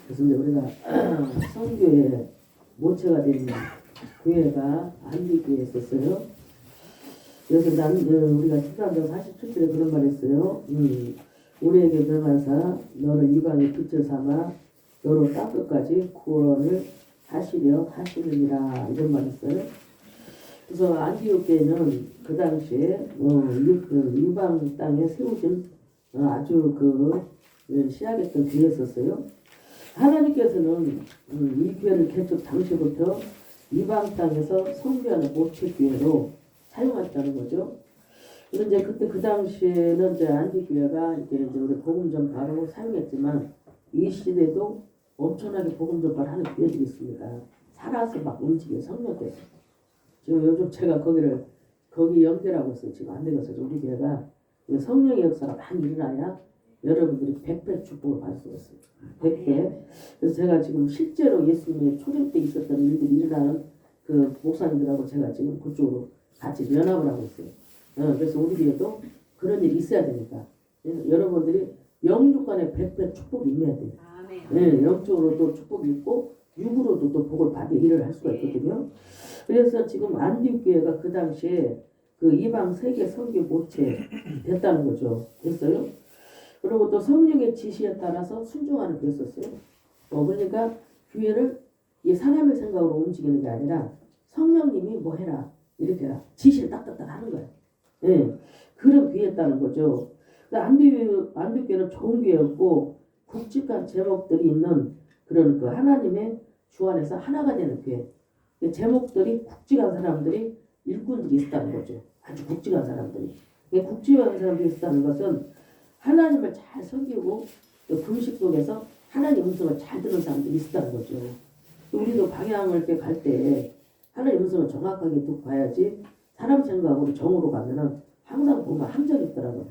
그래서 이제 우리가 성교회 모체가 된 교회가 안디교회에 있었어요. 그래서 우리가 13장 47절에 그런 말 했어요. 우리에게 명하사 너를 이방의 빛을 삼아 너로 땅끝까지 구원을 하시려 하시느니라 이런 말 했어요. 그래서 안디옥 교회는 그 당시에 이방 땅에 세워진 아주 시작했던 교회였었어요. 하나님께서는 이 교회를 개척 당시부터 이방 땅에서 성교하는 모체교회로 사용하셨다는 거죠. 그런데 그때 그 당시에는 이제 안디교회가 이제 우리 복음 전파로 사용했지만 이 시대도 엄청나게 복음 전파를 하는 교회들이 있습니다. 살아서 막 움직여 성령께서. 지금 요즘 제가 거기 연결하고 있어요. 지금 안 되겠어요. 우리 교회가 성령의 역사가 많이 일어나야 여러분들이 100배 축복을 받을 수가 있어요. 100배. 그래서 제가 지금 실제로 예수님의 초림 때 있었던 일들이 일어나는 그 목사님들하고 제가 지금 그쪽으로 같이 연합을 하고 있어요. 그래서 우리 교회도 그런 일이 있어야 되니까. 여러분들이 영육간에 100배 축복이 임해야 돼요. 영적으로도 축복이 있고 육으로도 또 복을 받을 일을 할 수가 있거든요. 그래서 지금 안디옥 교회가 그 당시에 그 이방 세계 선교 모체 됐다는 거죠. 됐어요. 그리고 또 성령의 지시에 따라서 순종하는 교회였었어요. 그러니까 교회를 이 사람의 생각으로 움직이는 게 아니라 성령님이 뭐 해라 이렇게 해라 지시를 딱딱딱 하는 거예요. 그런 교회였다는 거죠. 안디옥 교회는 좋은 교회였고 굵직한 제목들이 있는 그런 그 하나님의 주 안에서 하나가 되는 교회. 제목들이 굵직한 사람들이 일꾼들이 있었다는 거죠. 아주 굵직한 사람들이. 굵직한 사람들이 있었다는 것은 하나님을 잘 섬기고 금식 속에서 하나님 음성을 잘 듣는 사람들이 있었다는 거죠. 우리도 방향을 이렇게 갈 때 하나님 음성을 정확하게 듣고 가야지 사람 생각으로 정으로 가면은 항상 보면 함정이 있더라고요.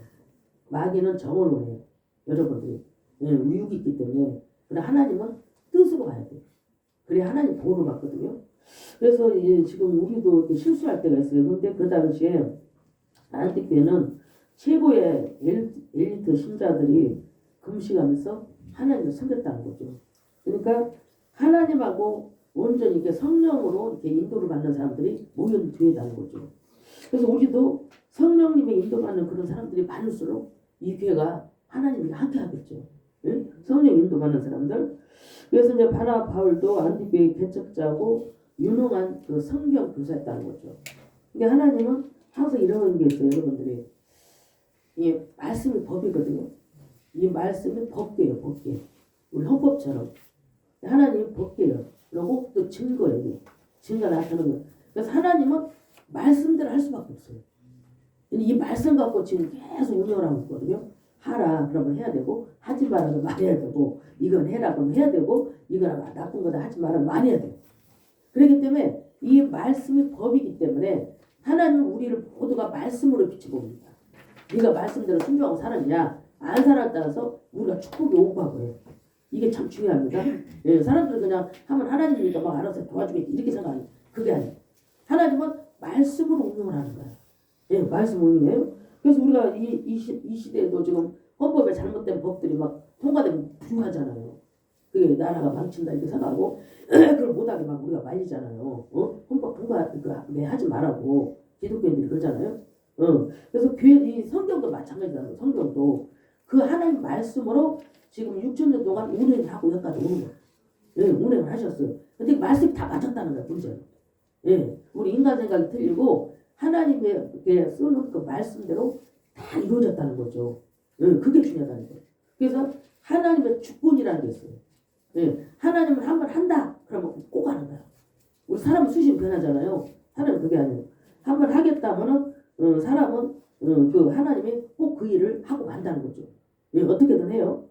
마귀는 정으로 해요. 여러분들이. 의욕이 있기 때문에. 그래 하나님은 뜻으로 가야 돼요. 그래 하나님 보호를 받거든요. 그래서 지금 우리도 실수할 때가 있어요. 그런데 그 당시에 안디교회는 최고의 엘리트 신자들이 금식하면서 하나님을 섬겼다는 거죠. 그러니까 하나님하고 온전히 이렇게 성령으로 이렇게 인도를 받는 사람들이 모여있는 교회라는 거죠. 그래서 우리도 성령님의 인도받는 그런 사람들이 많을수록 이 교회가 하나님이 함께 하겠죠. 성령 인도받는 사람들. 그래서 이제 바나 바울도 안디교회 개척자고 유능한 그 성경 교사였다는 거죠. 그러니까 하나님은 항상 이런 게 있어요. 여러분들이 이 말씀이 법이거든요. 이 말씀이 법계예요. 법계. 우리 헌법처럼 하나님이 법계예요. 그리고 또 증거예요. 증거 나타나는 거예요. 그래서 하나님은 말씀대로 할 수밖에 없어요. 이 말씀 갖고 지금 계속 운영을 하고 있거든요. 하라 그러면 해야 되고 하지 마라 그러면 말해야 되고 이건 해라 그러면 해야 되고 이건 나쁜 거다 하지 마라 말해야 돼요. 그렇기 때문에 이 말씀이 법이기 때문에 하나님은 우리를 모두가 말씀으로 비춰봅니다. 네가 말씀대로 순종하고 살았냐 안 살았에 따라서 우리가 축복이 오고 가고요. 이게 참 중요합니다. 사람들은 그냥 하면 하나님이니까 막 알아서 도와주겠지 이렇게 생각해요. 그게 아니에요. 하나님은 말씀으로 운영을 하는 거예요. 말씀 운영이에요. 그래서 우리가 이 시대에도 지금 헌법에 잘못된 법들이 막 통과되면 불효하잖아요. 그게 나라가 망친다 이렇게 생각하고 그걸 못하게 막 우리가 말리잖아요. 헌법 통과 하지 말라고 기독교인들이 그러잖아요. 그래서 이 성경도 마찬가지잖아요. 성경도 그 하나님 말씀으로 지금 6,000년 동안 운행을 하고 여기까지 오는 거예요. 운행을 하셨어요. 근데 말씀이 다 맞았다는 거예요. 문제는. 우리 인간 생각이 틀리고 하나님의 쓰는 그 말씀대로 다 이루어졌다는 거죠. 그게 중요하다는 거예요. 그래서 하나님의 주권이라는 게 있어요. 하나님은 한 번 한다. 그러면 꼭 하는 거야. 우리 사람은 수시로 변하잖아요. 하나님은 그게 아니에요. 한 번 하겠다면은 사람은 그 하나님이 꼭 그 일을 하고 간다는 거죠. 어떻게든 해요.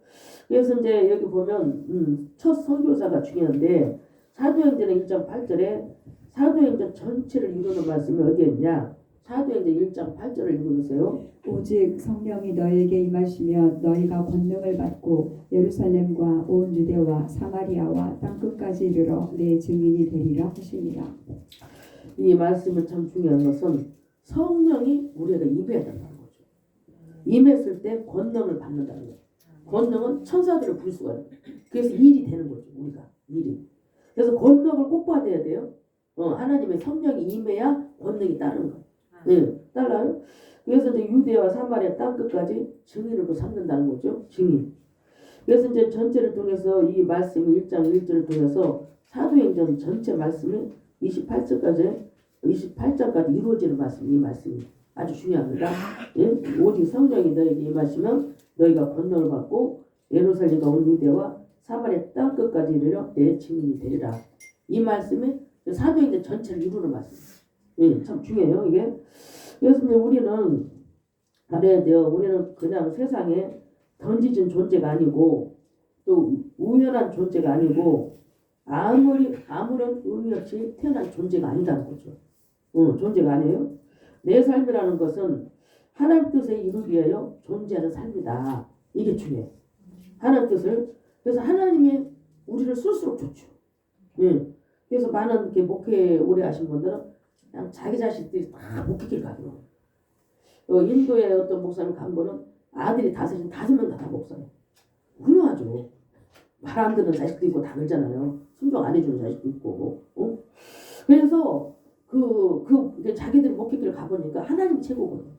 그래서 이제 여기 보면 첫 선교사가 중요한데 사도행전 1장 8절에 사도행전 전체를 이루는 말씀이 어디에 있냐? 사도행전 1장 8절을 읽어주세요. 오직 성령이 너에게 임하시면 너희가 권능을 받고 예루살렘과 온 유대와 사마리아와 땅끝까지 이르러 내 증인이 되리라 하시니라. 이 말씀은 참 중요한 것은 성령이 우리에게 임해야 된다는 거죠. 임했을 때 권능을 받는다는 거예요. 권능은 천사들을 부를 수가 있어요. 그래서 일이 되는 거죠. 우리가 일이. 그래서 권능을 꼭 받아야 돼요. 하나님의 성령이 임해야 권능이 따르는 거예요. 예, 따라요. 그래서 이제 유대와 사마리아 땅 끝까지 증인으로 삼는다는 거죠. 증인. 그래서 이제 전체를 통해서 이 말씀이 1장 1절을 통해서 사도행전 전체 말씀이 28장까지 이루어지는 말씀, 이 말씀이 아주 중요합니다. 예? 오직 성령이 너에게 임하시면 너희가 권능을 받고 예루살렘과 온 유대와 사마리아 땅 끝까지 이르러 내 증인이 되리라. 이 말씀이 사도행전 전체를 이루는 말씀. 예, 참 중요해요 이게. 그래서 이제 우리는 알아야 돼요. 우리는 그냥 세상에 던지진 존재가 아니고 또 우연한 존재가 아니고 아무런 의미 없이 태어난 존재가 아니라는 거죠. 존재가 아니에요. 내 삶이라는 것은 하나님 뜻에 이루기 위하여 존재하는 삶이다. 이게 중요해요. 하나님 뜻을. 그래서 하나님이 우리를 쓸수록 좋죠. 그래서 많은 이렇게 목회 오래 하신 분들은 그냥 자기 자식들이 다 목회길 가요. 인도의 어떤 목사님 간 분은 아들이 5명 다 목사예요. 훌륭하죠. 말 안 듣는 자식도 있고 다 그러잖아요. 순종 안 해주는 자식도 있고. 그래서 자기들이 목회길 가보니까 하나님 최고거든요.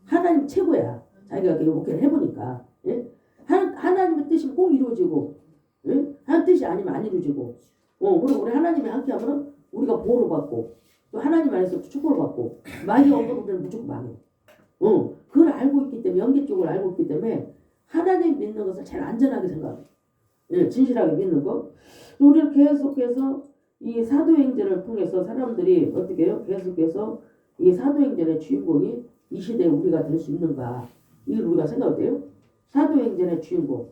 하나님 최고야. 자기가 목회를 해보니까. 예? 하나님의 뜻이 꼭 이루어지고, 예? 하나님 뜻이 아니면 안 이루어지고, 그리고 우리 하나님이 함께 하면 우리가 보호를 받고, 또 하나님 안에서 축복을 받고, 만약 없는 우리는 무조건 망해. 그걸 알고 있기 때문에, 영계적으로 알고 있기 때문에, 하나님 믿는 것을 제일 안전하게 생각해요. 예, 진실하게 믿는 거. 우리는 계속해서 이 사도행전을 통해서 사람들이 어떻게 해요? 계속해서 이 사도행전의 주인공이 이 시대에 우리가 될 수 있는가? 이걸 우리가 생각해요. 사도행전의 주인공.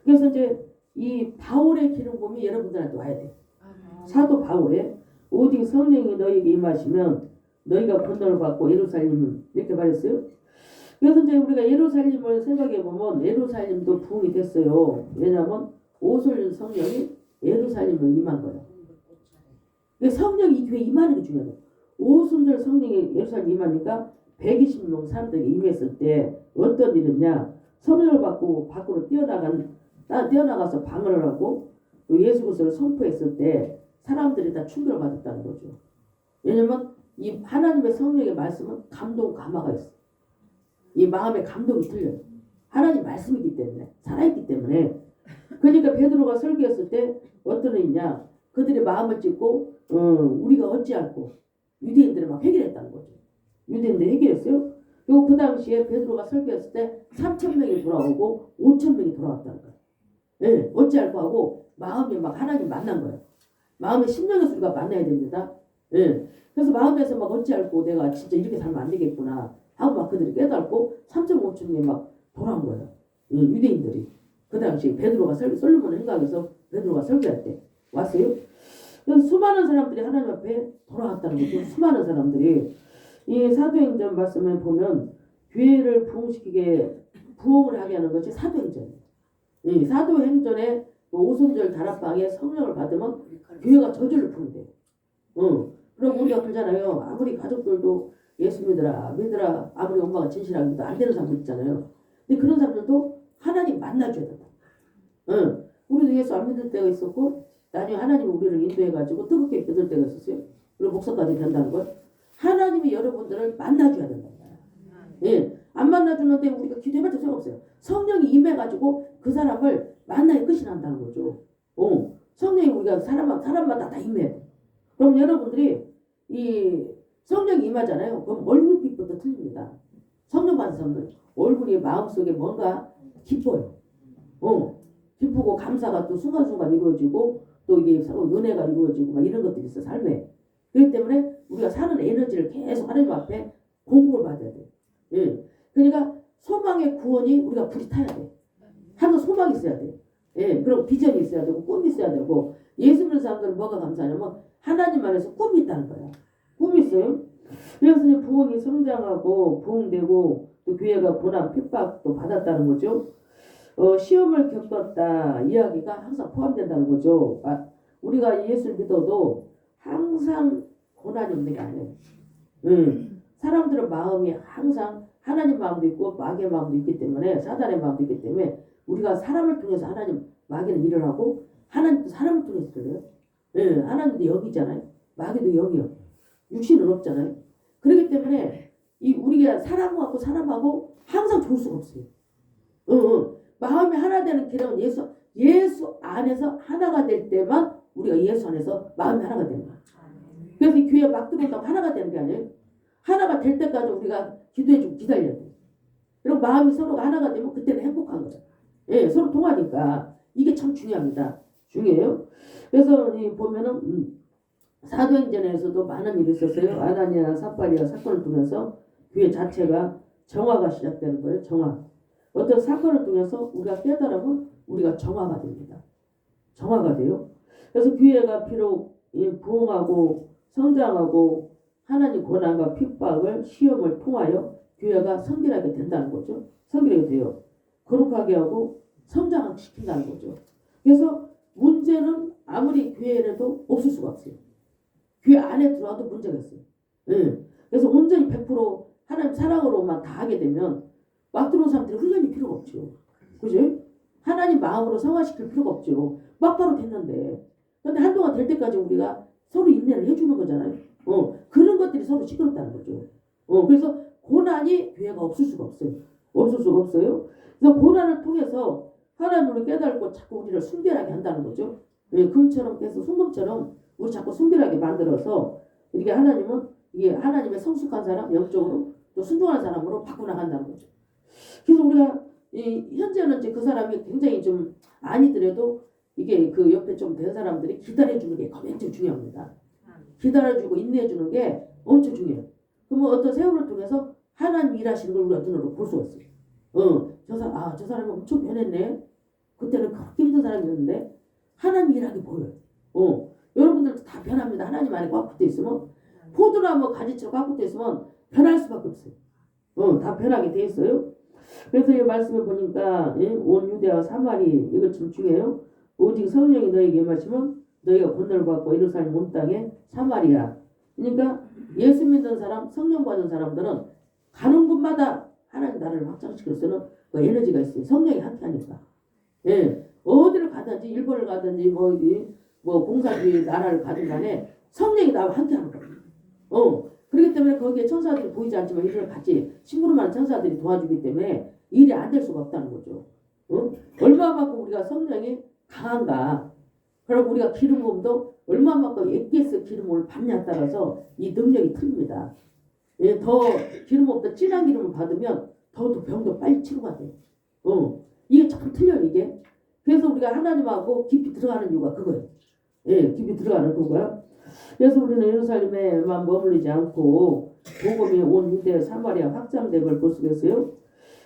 그래서 이제 이 바울의 기름붐이 여러분들한테 와야 돼. 사도 바울의 오직 성령이 너희에게 임하시면 너희가 권능을 받고 예루살렘을 이렇게 말했어요. 그래서 이제 우리가 예루살렘을 생각해 보면 예루살렘도 부흥이 됐어요. 왜냐하면 오솔 성령이 예루살렘을 임한 거예요. 성령이 이 교회에 임하는 게 중요해요. 오순절 성령이 예루살렘에 임하니까 120명 사람들에게 임했을 때 어떤 일이냐? 성령을 받고 밖으로 뛰어나가서 방언을 하고 또 예수 그리스도를 선포했을 때 사람들이 다 충격을 받았다는 거죠. 왜냐면 이 하나님의 성령의 말씀은 감동 감화가 있어. 이 마음의 감동이 틀려요. 하나님 말씀이기 때문에 살아있기 때문에. 그러니까 베드로가 설교했을 때 어떤 일이냐? 그들의 마음을 찢고 우리가 어찌할꼬 유대인들을 막 회개했다는 거죠. 유대인들이 회개했어요. 그리고 그 당시에 베드로가 설교했을 때 3,000명이 돌아오고 5,000명이 돌아왔다는 거예요. 예, 어찌할꼬 하고 마음이 막 하나님 만난 거예요. 마음의 심령에서 우리가 만나야 됩니다. 예, 그래서 마음에서 막 어찌할꼬 내가 진짜 이렇게 살면 안 되겠구나 하고 막 그들이 깨닫고 3,500명이 막 돌아온 거예요. 유대인들이. 그 당시 베드로가 솔로몬 행각에서 베드로가 설교할 때 왔어요. 그래서 수많은 사람들이 하나님 앞에 돌아왔다는 거죠. 수많은 사람들이. 이 사도행전 말씀을 보면 교회를 부흥을 하게 하는 것이 사도행전이에요. 이 사도행전에 오순절 다락방에 성령을 받으면 교회가 저절로 부흥돼요. 그럼 우리가 그러잖아요. 아무리 가족들도 예수 믿으라 아무리 엄마가 진실하게 믿어도 안 되는 사람들 있잖아요. 근데 그런 사람들도 하나님 만나줘야 된다. 우리도 예수 안 믿을 때가 있었고 나중에 하나님이 우리를 인도해가지고 뜨겁게 믿을 때가 있었어요. 그리고 목사까지 된다는 걸. 하나님이 여러분들을 만나줘야 된다. 예, 안 만나주는데 우리가 기도해봤자 소용없어요. 성령이 임해가지고 그 사람을 만나야 끝이 난다는 거죠. 성령이 우리가 사람마다 다 임해요. 그럼 여러분들이 이 성령이 임하잖아요. 그럼 얼굴빛부터 틀립니다. 성령 받은 사람들 얼굴이 마음속에 뭔가 기뻐요. 기쁘고 감사가 또 순간순간 이루어지고 또 이게 은혜가 이루어지고 막 이런 것들이 있어 삶에. 그렇기 때문에 우리가 사는 에너지를 계속 하나님 앞에 공급을 받아야 돼. 예. 그러니까 소망의 구원이 우리가 불이 타야 돼. 항상 소망이 있어야 돼. 예. 그리고 비전이 있어야 되고 꿈이 있어야 되고 예수 믿는 사람들은 뭐가 감사하냐면 하나님 안에서 꿈이 있다는 거야. 꿈이 있어요. 그래서 이제 부흥이 성장하고 부흥되고 또 교회가 고난 핍박도 받았다는 거죠. 시험을 겪었다 이야기가 항상 포함된다는 거죠. 우리가 예수를 믿어도 항상 고난이 없는 게 아니에요. 사람들의 마음이 항상 하나님 마음도 있고 마귀의 마음도 있기 때문에 사단의 마음도 있기 때문에 우리가 사람을 통해서 하나님 마귀는 일을 하고 하나님도 사람을 통해서 들어요. 예, 하나님도 영이잖아요. 마귀도 영이요. 육신은 없잖아요. 그렇기 때문에 이 우리가 사람하고 항상 좋을 수가 없어요. 마음이 하나 되는 기능은 예수 안에서 하나가 될 때만 우리가 예수 안에서 마음이 하나가 되는 거야. 그래서 이 교회 막 들어온다고 하나가 되는 게 아니에요. 하나가 될 때까지 우리가 기도해주고 기다려야 돼. 그리고 마음이 서로가 하나가 되면 그때는 행복한 거예요. 예, 서로 통하니까 이게 참 중요합니다. 중요해요. 그래서 보면은 사도행전에서도 많은 일이 있었어요. 아나니아 삽바리아 사건을 통해서 교회 자체가 정화가 시작되는 거예요. 정화. 어떤 사건을 통해서 우리가 깨달으면 우리가 정화가 됩니다. 정화가 돼요. 그래서 교회가 비록 부흥하고 성장하고 하나님 고난과 핍박을 시험을 통하여 교회가 성결하게 된다는 거죠. 성결하게 돼요. 거룩하게 하고 성장시킨다는 거죠. 그래서 문제는 아무리 교회에도 없을 수가 없어요. 교회 안에 들어와도 문제가 있어요. 그래서 온전히 100% 하나님 사랑으로만 다 하게 되면 막 들어온 사람들이 훈련이 필요가 없죠. 그죠? 하나님 마음으로 성화시킬 필요가 없죠. 막바로 됐는데. 근데 한동안 될 때까지 우리가 서로 인내를 해주는 거잖아요. 그런 것들이 서로 시끄럽다는 거죠. 그래서 고난이 교회가 없을 수가 없어요. 없을 수가 없어요. 그래서 고난을 통해서 하나님을 깨달고 자꾸 우리를 순결하게 한다는 거죠. 금처럼 계속 순금처럼 우리 자꾸 순결하게 만들어서 이렇게 하나님은 이게 하나님의 성숙한 사람, 영적으로 또 순종하는 사람으로 바꿔나간다는 거죠. 그래서 우리가 현재는 이제 그 사람이 굉장히 좀 아니더라도 이게 그 옆에 좀 된 사람들이 기다려주는 게 굉장히 중요합니다. 기다려주고 인내해주는 게 엄청 중요해요. 그러면 어떤 세월을 통해서 하나님 일하시는 걸 우리가 눈으로 볼 수가 있어요. 저 사람이 엄청 변했네. 그때는 그렇게 힘든 사람이었는데 하나님 일하기 보여요. 여러분들도 다 변합니다. 하나님 안에 꽉 붙어 있으면 포도나무 가지처럼 꽉 붙어 있으면 변할 수밖에 없어요. 다 변하게 돼 있어요. 그래서 이 말씀을 보니까 온 유대와 사마리 이거 좀 중요해요. 오직 성령이 너에게 임하시면 너희가 권능을 받고 예루살렘 온 땅에 사마리아. 그러니까 예수 믿는 사람, 성령 받은 사람들은 가는 곳마다 하나님 나라를 확장시킬 수 있는 그 에너지가 있어요. 성령이 함께하니까. 어디를 가든지 일본을 가든지 뭐 공산주의 나라를 가든 간에 성령이 나와 함께하는 거예요. 그렇기 때문에 거기에 천사들이 보이지 않지만 일을 같이 심부름하는 천사들이 도와주기 때문에 일이 안 될 수가 없다는 거죠. 얼마만큼 우리가 성령이 강한가. 그리고 우리가 기름 부음도 얼마만큼 액기스 기름 부음을 받냐에 따라서 이 능력이 틀립니다. 더 기름 부음도 진한 기름을 받으면 더 병도 빨리 치료가 돼요. 이게 참 틀려요 이게. 그래서 우리가 하나님하고 깊이 들어가는 이유가 그거예요. 깊이 들어가는 그거야. 그래서 우리는 예루살렘에만 머물리지 않고 복음이 온 유대 사마리아 확장된 걸 볼 수가 있어요.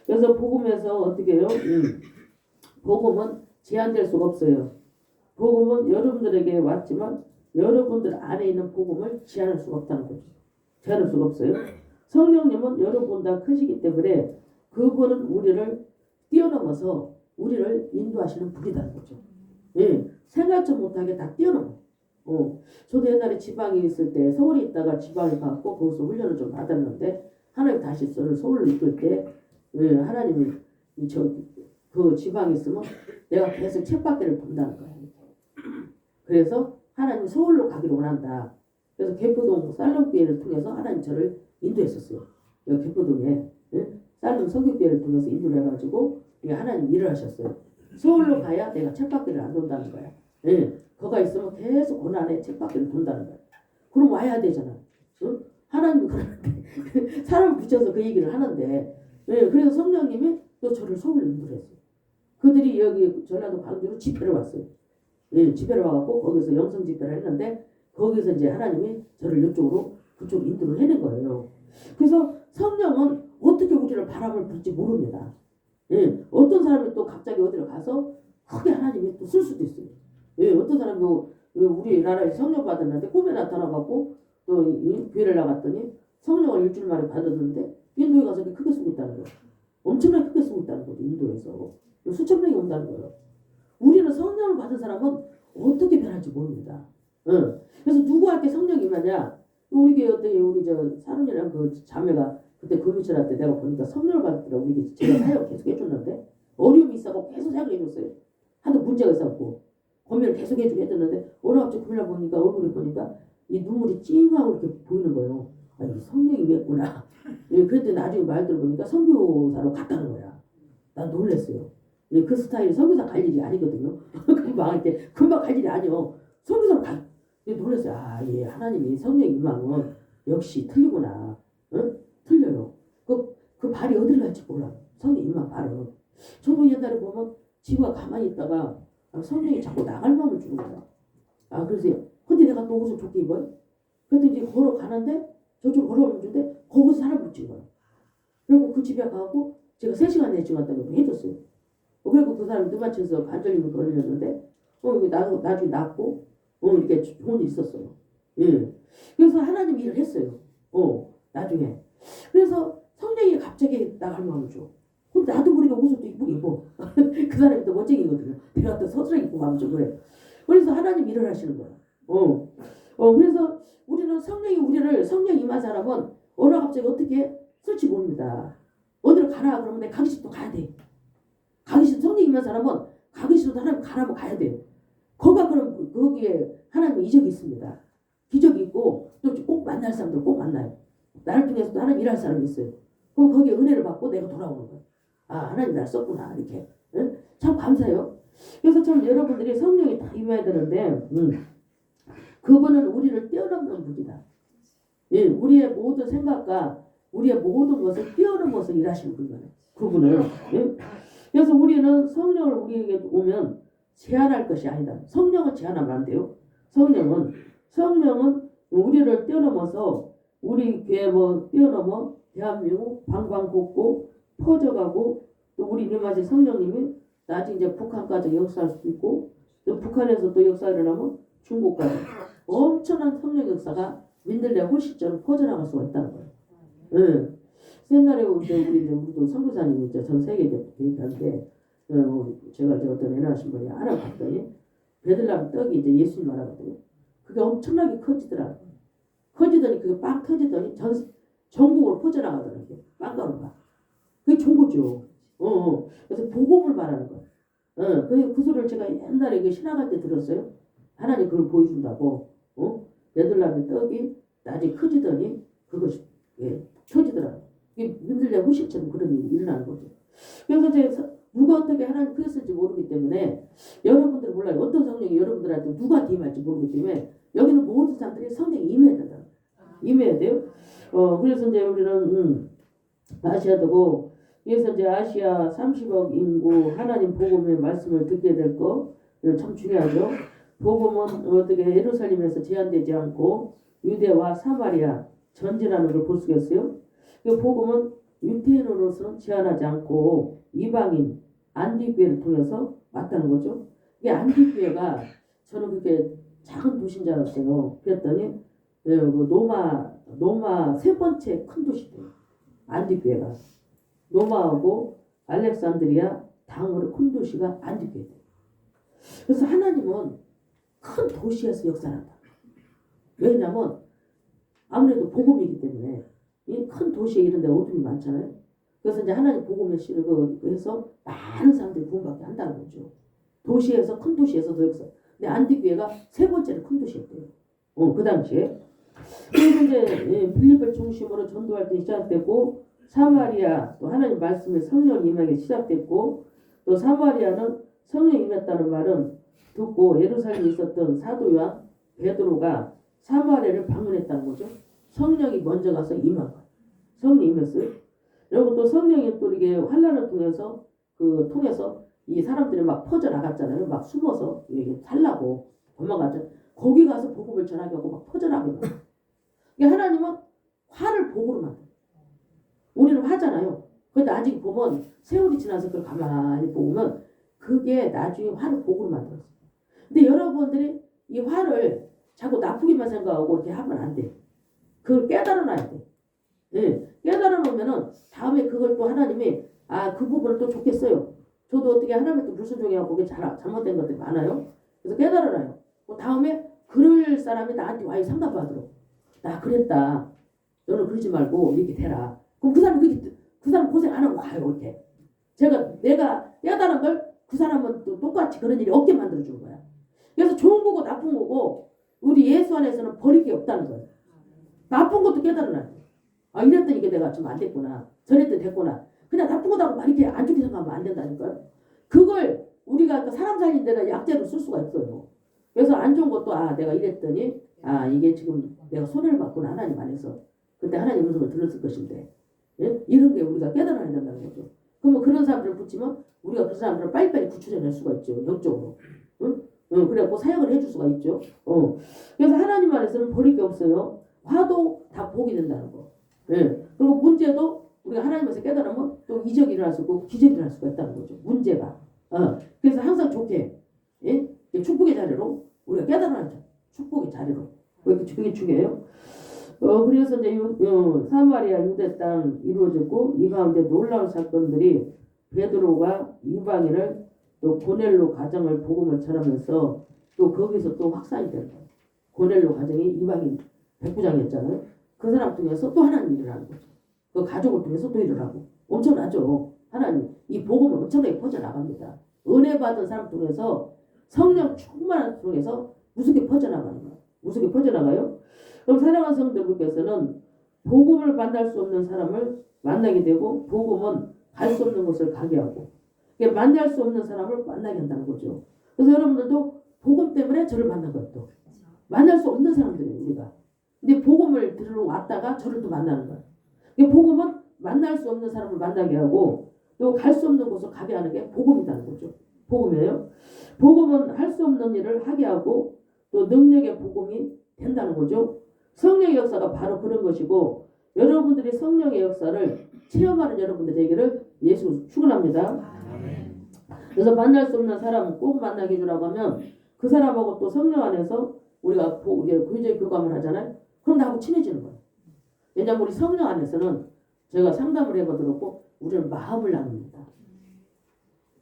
그래서 복음에서 어떻게 해요? 복음은 제한될 수가 없어요. 복음은 여러분들에게 왔지만 여러분들 안에 있는 복음을 제한할 수가 없다는 거죠. 제한할 수가 없어요. 성령님은 여러분보다 크시기 때문에 그분은 우리를 뛰어넘어서 우리를 인도하시는 분이라는 거죠. 생각지 못하게 다 뛰어넘어. 저도 옛날에 지방에 있을 때 서울에 있다가 지방에 갔고 거기서 훈련을 좀 받았는데 하나님 다시 저를 서울로 이끌 때 하나님이 그 지방에 있으면 내가 계속 쳇바퀴를 돈다는 거야. 그래서 하나님이 서울로 가기를 원한다. 그래서 개포동 살롱교회를 통해서 하나님 저를 인도했었어요. 여기 개포동에 살롱 성교교회를 통해서 인도를 해가지고 하나님 일을 하셨어요. 서울로 가야 내가 쳇바퀴를 안 돈다는 거야. 거가 있으면 계속 고난에 쳇바퀴를 돈다는 거야. 그럼 와야 되잖아. 하나님이 그러는데 사람을 붙여서 그 얘기를 하는데 그래서 성령님이 또 저를 서울로 인도를 했어요. 그들이 여기 전라도 광주로 집회를 왔어요. 집회를 와갖고 거기서 영성 집회를 했는데 거기서 이제 하나님이 저를 이쪽으로 그쪽 인도를 해낸 거예요. 그래서 성령은 어떻게 우리를 바람을 불지 모릅니다. 어떤 사람이 또 갑자기 어디로 가서 크게 하나님이 또 쓸 수도 있어요. 어떤 사람이 우리나라에 성령 받았는데 꿈에 나타나갖고 또 교회를 나갔더니 성령을 일주일 만에 받았는데 인도에 가서 크게 쓰고 있다는 거예요. 엄청나게 크게 쓰고 있다는 거죠. 인도에서 수천 명이 온다는 거예요. 우리는 성령을 받은 사람은 어떻게 변할지 모릅니다. 그래서 누구한테 성령이 임하냐? 우리 교회 우리 저 사론이랑 그 자매가 그때 금유철할 때 내가 보니까 성령을 받더라고. 이게 제가 사역 계속 해줬는데 어려움이 있어서 계속 사역을 해줬어요. 하도 문제가 있었고 고민을 계속 해주고 해줬는데 어느 갑자기 금요일 보니까 얼굴을 보니까 이 눈물이 찡하고 이렇게 보이는 거예요. 아, 이게 성령이 맺구나. 예, 그랬더니 나중에 말 들어보니까 선교사로 갔다는 거야. 난 놀랬어요. 예, 그 스타일이 선교사 갈 일이 아니거든요. 금방 갈 일이 아니요. 선교사로 가. 예, 놀랐어요. 아, 예, 하나님이 성령 임망은 역시 틀리구나. 응? 틀려요. 그 발이 어디를 갈지 몰라. 성령 임망 발은. 저도 옛날에 보면 지구가 가만히 있다가 성령이 자꾸 나갈 마음을 주는 거야. 아, 그래서 근데 내가 또 옷을 좋게 입어요. 그래도 이제 걸어가는데 저쪽 걸어오는 중인데 거기서 사람 붙인 거야. 그리고 그 집에 가고 제가 3시간 4시간 동안 해줬어요. 그리고 그 사람이 누마쳐서 관절염이 걸렸는데 이거 나중에 낫고 이렇게 좋은 일 있었어요. 예. 그래서 하나님 일을 했어요. 나중에. 그래서 성령이 갑자기 나갈 마음을 줘. 그럼 나도 모르게 옷을 또 이쁘게 입어. 그 사람이 또 멋쟁이거든요. 내가 또 서술하게 입고 가면 좀 그래. 그래서 하나님 일을 하시는 거야. 그래서 우리는 성령 임한 사람은 어느 갑자기 어떻게 쓸지 모릅니다. 어디로 가라 그러면 내 가기 싫도 가야 돼. 가기 싫은 성령 임한 사람은 가기 싫어도 하나님 가라면 가야 돼요. 그럼 거기에 하나님의 이적이 있습니다. 기적이 있고 또 꼭 만날 사람들 꼭 만나요. 나를 통해서도 하나님 일할 사람이 있어요. 그럼 거기에 은혜를 받고 내가 돌아오는 거예요. 아, 하나님 날 썼구나 이렇게. 응? 참 감사해요. 그래서 참 여러분들이 성령이 다 임해야 되는데 그분은 우리를 뛰어넘는 분이다. 예, 우리의 모든 생각과 우리의 모든 것을 뛰어넘어서 일하시는 분이에요. 그분은. 예? 그래서 우리는 성령을 우리에게 오면 제한할 것이 아니다. 성령은 제한하면 안 돼요. 성령은 우리를 뛰어넘어서 우리 교회 뛰어넘어 대한민국 방방곡곡 퍼져가고 또 우리 님하신 성령님이 나중에 이제 북한까지 역사할 수도 있고 또 북한에서 또 역사를 일어나면 중국까지 엄청난 성령 역사가 민들레 홀씨처럼 퍼져나갈 수가 있다는 거예요. 예. 옛날에 우리도 선교사님이 전 세계 대표인데 제가 어떤 애나신 분이 알아봤더니 베들레헴 떡이 이제 예수님 말하거든요. 그게 엄청나게 커지더니 그게 빵 터지더니 전국으로 퍼져나가더라고요. 빵가루가. 그게 좋은 거죠. 그래서 복음을 말하는 거예요. 그 소리를 제가 옛날에 신학할 때 들었어요. 하나님 그걸 보여준다고. 베들레헴의 떡이 나중에 커지더니 그것이 터지더라고요. 이게 민들레 후식처럼 그런 일이 일어나는 거죠. 그래서 누가 어떻게 하나님 그랬을지 모르기 때문에 여러분들 몰라요. 어떤 성령이 여러분들한테 누구한테 임할지 모르기 때문에 여기는 모든 사람들이 성령이 임해야 된다. 임해야 돼요. 그래서 이제 우리는 아셔야 되고 그래서 이제 아시아 30억 인구 하나님 복음의 말씀을 듣게 될 거 참 중요하죠. 복음은 어떻게 예루살렘에서 제한되지 않고 유대와 사마리아 전진하는 걸 볼 수가 있어요. 그 복음은 유태인으로서는 제한하지 않고 이방인 안디교회를 통해서 왔다는 거죠. 이게 안디교회가 저는 그렇게 작은 도시인 줄 알았어요. 그랬더니 그 노마 세 번째 큰 도시대요. 안디교회가 노마하고 알렉산드리아 다음으로 큰 도시가 안디교회예요. 그래서 하나님은 큰 도시에서 역사한다. 왜냐하면 아무래도 복음이기 때문에 이 큰 도시에 이런 데 어둠이 많잖아요. 그래서 이제 하나님 복음의 씨를 해서 많은 사람들이 구원받게 한다는 거죠. 도시에서 큰 도시에서 더 역사. 근데 안디교회가 세 번째로 큰 도시였대요. 그 당시에. 그래서 이제 빌립을 중심으로 전도 활동이 시작됐고 사마리아 또 하나님 말씀의 성령 임하기 시작됐고 또 사마리아는 성령 임했다는 말은 듣고 예루살렘에 있었던 사도 요한 베드로가 사마리아를 방문했다는 거죠. 성령이 먼저 가서 임한 거예요. 성령 임했어요. 그리고 또 성령이 또 이게 환란을 통해서 이 사람들이 막 퍼져 나갔잖아요. 막 숨어서 이게 살라고 도망갔죠. 거기 가서 복음을 전하게 하고 막 퍼져 나가고. 그러니까 하나님은 화를 복으로 만들어요. 우리는 화잖아요. 그런데 아직 보면 세월이 지나서 그걸 가만히 보면 그게 나중에 화를 복으로 만들었어요. 근데 여러분들이 이 화를 자꾸 나쁘게만 생각하고 이렇게 하면 안 돼. 그걸 깨달아 놔야 돼. 깨달아 놓으면은 다음에 그걸 또 하나님이 그 부분을 또 좋겠어요. 저도 어떻게 하나님의 또 불순종해갖고 그게 잘못된 것들이 많아요. 그래서 깨달아 놔요. 다음에 그럴 사람이 나한테 와이 상담받으러. 나 그랬다. 너는 그러지 말고 이렇게 되라. 그럼 그 사람 고생 안 하고 가요 이렇게. 내가 깨달은 걸 그 사람은 또 똑같이 그런 일이 없게 만들어 주는 거야. 그래서 좋은 거고 나쁜 거고 우리 예수 안에서는 버릴 게 없다는 거예요. 나쁜 것도 깨달으라. 아 이랬더니 이게 내가 좀 안 됐구나. 저랬더니 됐구나. 그냥 나쁜 거다고 막 이렇게 안 좋게 생각하면 안 된다니까요. 그걸 우리가 사람 살린 데다 약재로 쓸 수가 있어요. 그래서 안 좋은 것도 내가 이랬더니 이게 지금 내가 손해를 받구나 하나님 안에서. 그때 하나님 음성을 들었을 것인데 이런 게 우리가 깨달아야 된다는 거죠. 그러면 그런 사람들을 붙이면 우리가 그 사람들을 빨리빨리 구출해낼 수가 있죠. 영적으로. 그래갖고 사역을 해줄 수가 있죠. 그래서 하나님 안에서는 버릴 게 없어요. 화도 다 복이 된다는 거. 그리고 문제도 우리가 하나님에서 깨달으면 또 이적이 일어날 수 있고 기적이 일어날 수가 있다는 거죠. 문제가. 그래서 항상 좋게 축복의 자리로 우리가 깨달아야 돼. 축복의 자리로. 그게 중요해요. 그래서 이제 사마리아 유대 땅 이루어졌고 이 가운데 놀라운 사건들이 베드로가 이방인을 또 고넬로 가정을 복음을 전하면서 또 거기서 또 확산이 되는 거예요. 고넬로 가정이 이방인 백부장이었잖아요. 그 사람 통해서 또 하나님 일어나는 거죠. 그 가족을 통해서 또 일어나고 엄청나죠. 하나님 이 복음은 엄청나게 퍼져나갑니다. 은혜 받은 사람 통해서 성령 충만한 통해서 무섭게 퍼져나가는 거예요. 무섭게 퍼져나가요. 그럼 사랑하는 성도들께서는 복음을 만날 수 없는 사람을 만나게 되고 복음은 갈 수 없는 곳을 가게 하고 만날 수 없는 사람을 만나게 한다는 거죠. 그래서 여러분들도 복음 때문에 저를 만난 것도 만날 수 없는 사람들이에요. 우리가. 근데 복음을 들으러 왔다가 저를 또 만나는 거예요. 복음은 만날 수 없는 사람을 만나게 하고 또 갈 수 없는 곳을 가게 하는 게 복음이라는 거죠. 복음이에요. 복음은 할 수 없는 일을 하게 하고 또 능력의 복음이 된다는 거죠. 성령의 역사가 바로 그런 것이고 여러분들이 성령의 역사를 체험하는 여러분들 되기를 예수 축원합니다. 그래서 만날 수 없는 사람 꼭 만나게 해주라고 하면 그 사람하고 또 성령 안에서 우리가 교제 교감을 하잖아요. 그럼 나하고 친해지는 거예요. 왜냐하면 우리 성령 안에서는 제가 상담을 해보더라고 우리는 마음을 나눕니다.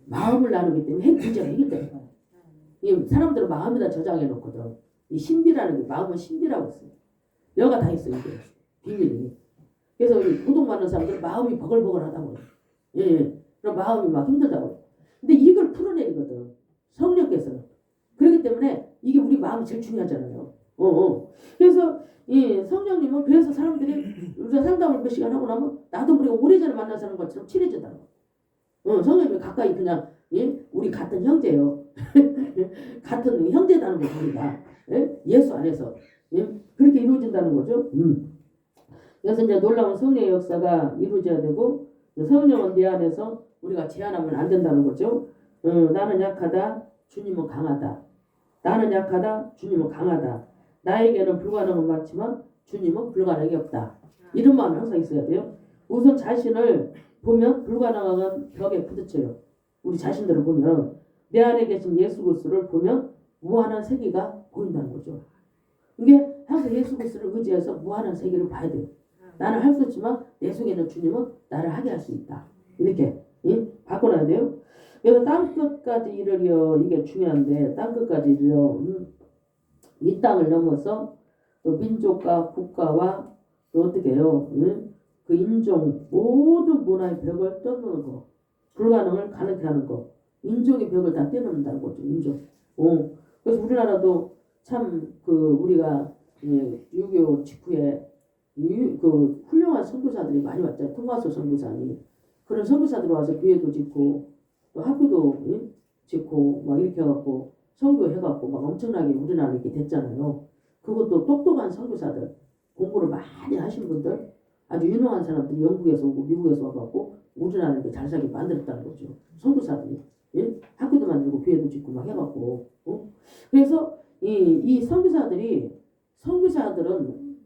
마음을 나누기 때문에 문제가 해결되는 거예요. 이 사람들은 마음에다 저장해 놓거든. 이 신비라는 게 마음은 신비라고 했어요. 여가 다 있어요. 이게 비밀이. 그래서 우리 고통받는 사람들은 마음이 버글버글하다고 해요. 그럼 마음이 막 힘들다고. 근데 이걸 풀어내리거든. 성령께서는. 그렇기 때문에 이게 우리 마음이 제일 중요하잖아요. 그래서 이 성령님은 그래서 사람들이 우리가 상담을 몇 시간 하고 나면 나도 우리가 오래전에 만난 사람 것처럼 친해진다고. 성령님이 가까이 그냥 우리 같은 형제요. 같은 형제라는 거죠 우리가. 예수 안에서 그렇게 이루어진다는 거죠. 그래서 이제 놀라운 성령의 역사가 이루어져야 되고 성령은 내 안에서 우리가 제한하면 안 된다는 거죠. 나는 약하다. 주님은 강하다. 나는 약하다. 주님은 강하다. 나에게는 불가능은 많지만 주님은 불가능이 없다. 이런 마음이 항상 있어야 돼요. 우선 자신을 보면 불가능한 벽에 부딪혀요. 우리 자신들을 보면 내 안에 계신 예수 그리스도를 보면 무한한 세계가 보인다는 거죠. 이게 항상 예수 그리스도를 의지해서 무한한 세계를 봐야 돼요. 나는 할 수 없지만 내 속에 있는 주님은 나를 하게 할 수 있다. 이렇게 바꿔놔야 돼요. 그래서 땅끝까지 이르려 이게 중요한데 땅끝까지 이르려 이 땅을 넘어서 또 민족과 국가와 또 어떻게 해요? 그 인종 모든 문화의 벽을 떠넘는 거 불가능을 가능케 하는 거 인종의 벽을 다 뛰어넘는다는 거죠. 인종. 그래서 우리나라도 참 우리가 6.25 직후에 그 훌륭한 선교사들이 많이 왔잖아요. 통과서 선교사님. 그런 선교사들이 와서 교회도 짓고 또 학교도 짓고 막 이렇게 해갖고 선교해갖고 막 엄청나게 우리나라 이렇게 됐잖아요. 그것도 똑똑한 선교사들 공부를 많이 하신 분들 아주 유능한 사람들이 영국에서 오고 미국에서 와갖고 우리나라 이렇게 잘 살게 만들었다는 거죠. 선교사들이. 학교도 만들고 교회도 짓고 막 해갖고. 그래서 이 선교사들은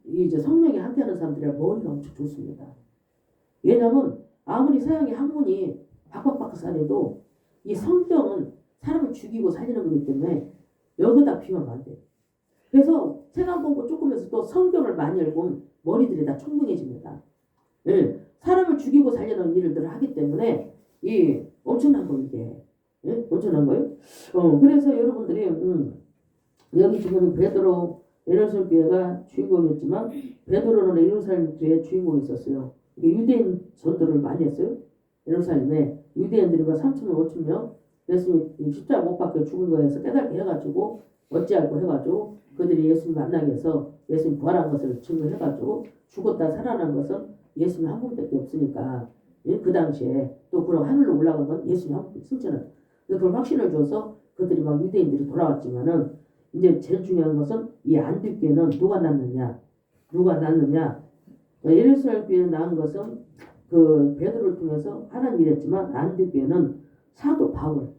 이제 성령에 함께하는 사람들이라 머리가 엄청 좋습니다. 왜냐하면 아무리 서양의 학문이 박박박사해도 이 성경은 사람을 죽이고 살리는 거기 때문에 여기다 비유하면 안 돼요. 그래서 책 한 권 조금 해서 또 성경을 많이 읽으면 머리들이 다 총명해집니다. 사람을 죽이고 살리는 일들을 하기 때문에 이 엄청난 거 이게 엄청난 거예요. 그래서 여러분들이 여기 지금 베드로 예루살렘 교회가 주인공이었지만 베드로는 예루살렘 교회의 주인공이 있었어요. 유대인 전도를 많이 했어요. 예루살렘에 유대인들이 막 3천명 5천명 예수님이 십자가 못 박혀 죽은 거에서 깨닫게 해가지고 어찌할꼬 해가지고 그들이 예수님 만나게 해서 예수님 부활한 것을 증거해가지고 죽었다 살아난 것은 예수님 한 분밖에 없으니까 예? 그 당시에 또 그럼 하늘로 올라간 건 예수님 한 분, 승천은 그걸 확신을 줘서 그들이 막 유대인들이 돌아왔지만은 이제 제일 중요한 것은 이 안디옥교회는 누가 낳느냐 누가 낳느냐 예루살렘 교회에 낳은 것은 그 베드로를 통해서 하나님이 했지만 안디옥교회는 사도 바울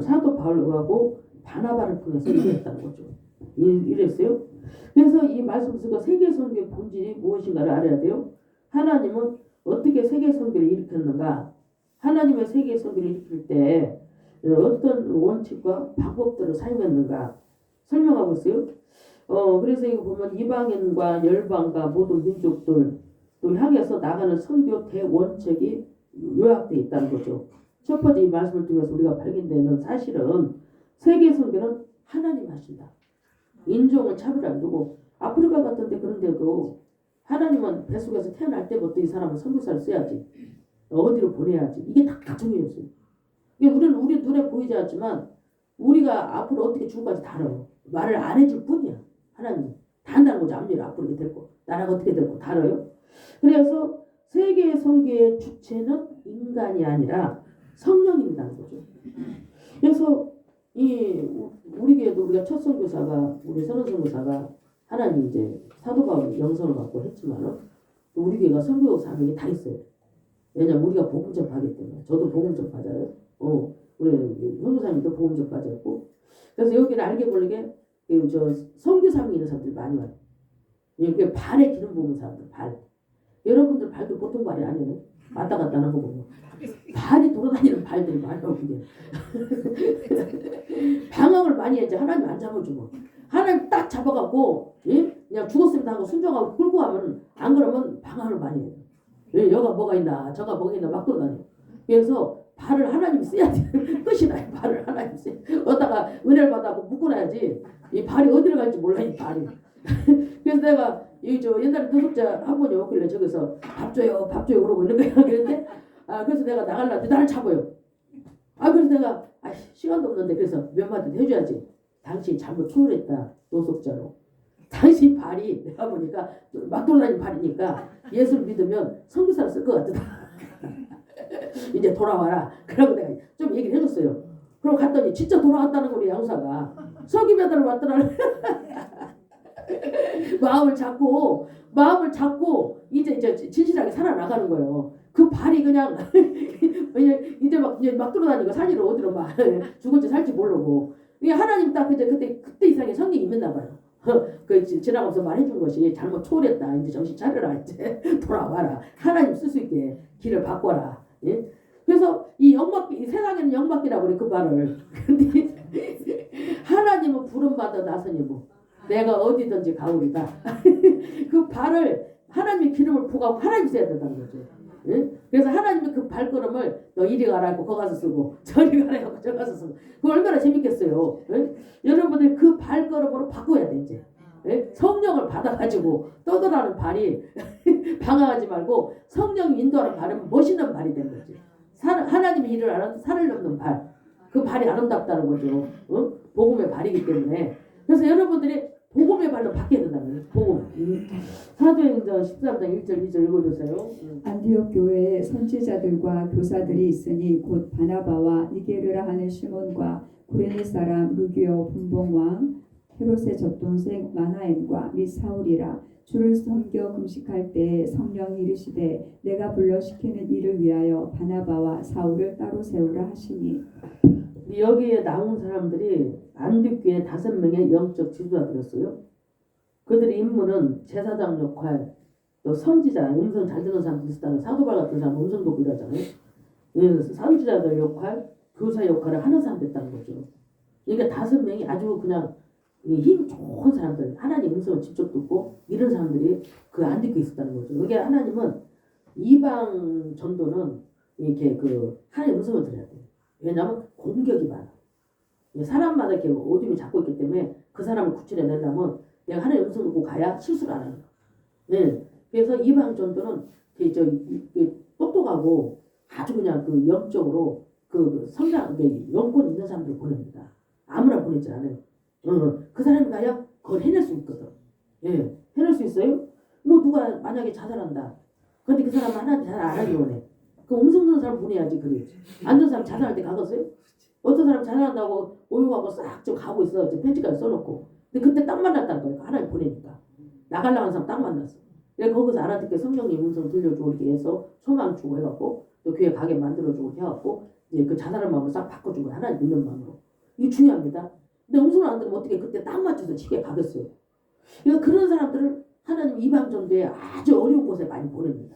사도 바울하고 바나바를 통해서 일했다는 거죠. 이랬어요. 그래서 이 말씀 속에 세계 선교의 본질이 무엇인가를 알아야 돼요. 하나님은 어떻게 세계 선교를 일으켰는가? 하나님의 세계 선교를 일으킬 때 어떤 원칙과 방법들을 사용했는가? 설명하고 있어요. 그래서 이거 보면 이방인과 열방과 모든 민족들 또 향해서 나가는 선교 대원칙이 요약되어 있다는 거죠. 첫 번째 이 말씀을 통해서 우리가 발견되는 사실은 세계 선교는 하나님 하신다. 인종을 차별 안 두고 아프리카 같은 데 그런 데도 하나님은 뱃속에서 태어날 때부터 이 사람은 선교사를 써야지. 어디로 보내야지. 이게 다 정해졌어요. 이게 우리는 우리 눈에 보이지 않지만 우리가 앞으로 어떻게 죽을까지 다 알아요. 말을 안 해줄 뿐이야. 하나님. 다 한다는 거죠. 앞일에 앞으로 이렇게 될 거. 나라가 어떻게 될 거 다 알아요. 그래서 세계 선교의 주체는 인간이 아니라 성령입니다는 거죠. 그래서 우리 교회도 우리가 첫 선교사가 우리 선원 선교사가 하나님 이제 사도 바울이 영성을 받고 했지만은 우리 교회가 선교 사명이 다 있어요. 왜냐면 우리가 복음 전파하기 때문에 저도 복음 전파자예요. 우리 선교사님도 복음 전파자였고 그래서 여기를 알게 모르게 저 선교 사명이 있는 사람들이 많이 와요. 이게 발에 기름 부은 사람들 발. 여러분들 발도 보통 발이 아니에요. 왔다 갔다 하는 거 보면 발이 돌아다니는 발들이 많아요. 그게 방황을 많이 했지. 하나님 안 잡아주고 하나님 딱 잡아갖고 그냥 죽었습니다 하고 순종하고 끌고 가면 안 그러면 방황을 많이 해요. 여가 뭐가 있나 저가 뭐가 있나 막 돌아다녀. 그래서 발을 하나님이 써야 돼. 끝이 나요. 발을 하나님이 써야 돼. 어디다가 은혜를 받아갖고 묶어놔야지. 이 발이 어디로 갈지 몰라 이 발이. 그래서 내가 옛날에 도둑자 한 번이 오길래 저기서 밥 줘요 그러고 있는 거야. 그랬는데 그래서 내가 나가려는데 나를 잡아요. 그래서 내가 시간도 없는데 그래서 몇 마디 해줘야지. 당신 잘못 초월했다. 노숙자로. 당신 발이 내가 보니까 막 돌아다니는 발이니까 예수를 믿으면 선교사를 쓸 것 같다. 이제 돌아와라. 그러고 내가 좀 얘기를 해줬어요. 그러고 갔더니 진짜 돌아왔다는 거리 양사가. 서기배달을 왔더라. 마음을 잡고 이제 진실하게 살아나가는 거예요. 그 발이 그냥 이제 막 돌아다니고 산이로 어디로 막 죽을지 살지 모르고 이게 하나님 딱 그때 이상의 성령이 임했나 봐요. 그 지나가면서 말해준 것이 잘못 초월했다. 이제 정신 차려라. 이제 돌아와라. 하나님 쓸 수 있게 길을 바꿔라. 예? 그래서 이 세상에는 영막기라고 그래 그 발을. 근데 하나님은 부름받아 나서니 뭐. 내가 어디든지 가오리다. 그 발을 하나님의 기름을 부어가고 하나님 써야 된다는 거죠. 예? 그래서 하나님이 그 발걸음을 너 이리 가라 하고 거 가서 쓰고 저리 가라 하고 저 가서 쓰고 그거 얼마나 재밌겠어요. 예? 여러분들이 그 발걸음으로 바꿔야 돼 이제. 예? 성령을 받아가지고 떠돌아는 발이 방황하지 말고 성령이 인도하는 발은 멋있는 발이 되는 거지. 하나님의 일을 하는 살을 넘는 발. 그 발이 아름답다는 거죠. 복음의 발이기 때문에. 그래서 여러분들이 복음의 발로 바뀌어야 된다는 거예요. 복음. 사도행전 13장 1절 2절 읽어주세요. 안디옥 교회에 선지자들과 교사들이 있으니 곧 바나바와 니게르라 하는 시몬과 구레네 사람 루기오 분봉왕 헤롯의 젖동생 마나엠과 및 사울이라. 주를 섬겨 금식할 때에 성령이 이르시되 내가 불러 시키는 일을 위하여 바나바와 사울을 따로 세우라 하시니. 여기에 나온 사람들이 안디옥교회 5명의 영적 지도자들이었어요. 그들의 임무는 제사장 역할, 또 선지자, 음성 잘 듣는 사람들 있었다는 사도발 같은 사람 음성 듣고 이러잖아요. 선지자들 역할, 교사 역할을 하는 사람들이었다는 거죠. 그러니까 5명이 아주 그냥 힘 좋은 사람들, 하나님 음성을 직접 듣고 이런 사람들이 그 안디옥교회에 있었다는 거죠. 그러니까 하나님은 이방 전도는 이렇게 그 하나님 음성을 들어야 돼요. 왜냐하면 공격이 많아. 사람마다 이렇게 오줌이 잡고 있기 때문에 그 사람을 구출해내려면 내가 하나님의 음성을 듣고 가야 실수를 안 하는 거야. 그래서 이방 전도는 똑똑하고 아주 그냥 그 영적으로 그 성장, 영권 있는 사람들 보냅니다. 아무나 보내지 않아요. 그 사람이 가야 그걸 해낼 수 있거든. 예, 해낼 수 있어요? 뭐 누가 만약에 자살한다. 근데 그 사람은 하나님 자살 안 하기 원해. 그 음성되는 사람 보내야지 그래. 안 되는 사람 자살할 때 가겠어요? 어떤 사람 자살한다고 오유하고 싹 좀 가고 있어. 편지까지 써놓고. 근데 그때 딱 만났다는 거예요. 하나님 보내니까. 나가려는 사람 딱 만났어. 그래서 거기서 알아듣게 성령님 음성 들려주고 이렇게 해서 소망 주고 해갖고 또 교회 가게 만들어주고 해갖고 이제 그 자살한 마음을 싹 바꿔주고 하나님 믿는 마음으로. 이게 중요합니다. 근데 음성을 안 들으면 어떻게 그때 딱 맞춰서 지게 가겠어요. 그러니까 그런 사람들을 하나님 이방전도에 아주 어려운 곳에 많이 보냅니다.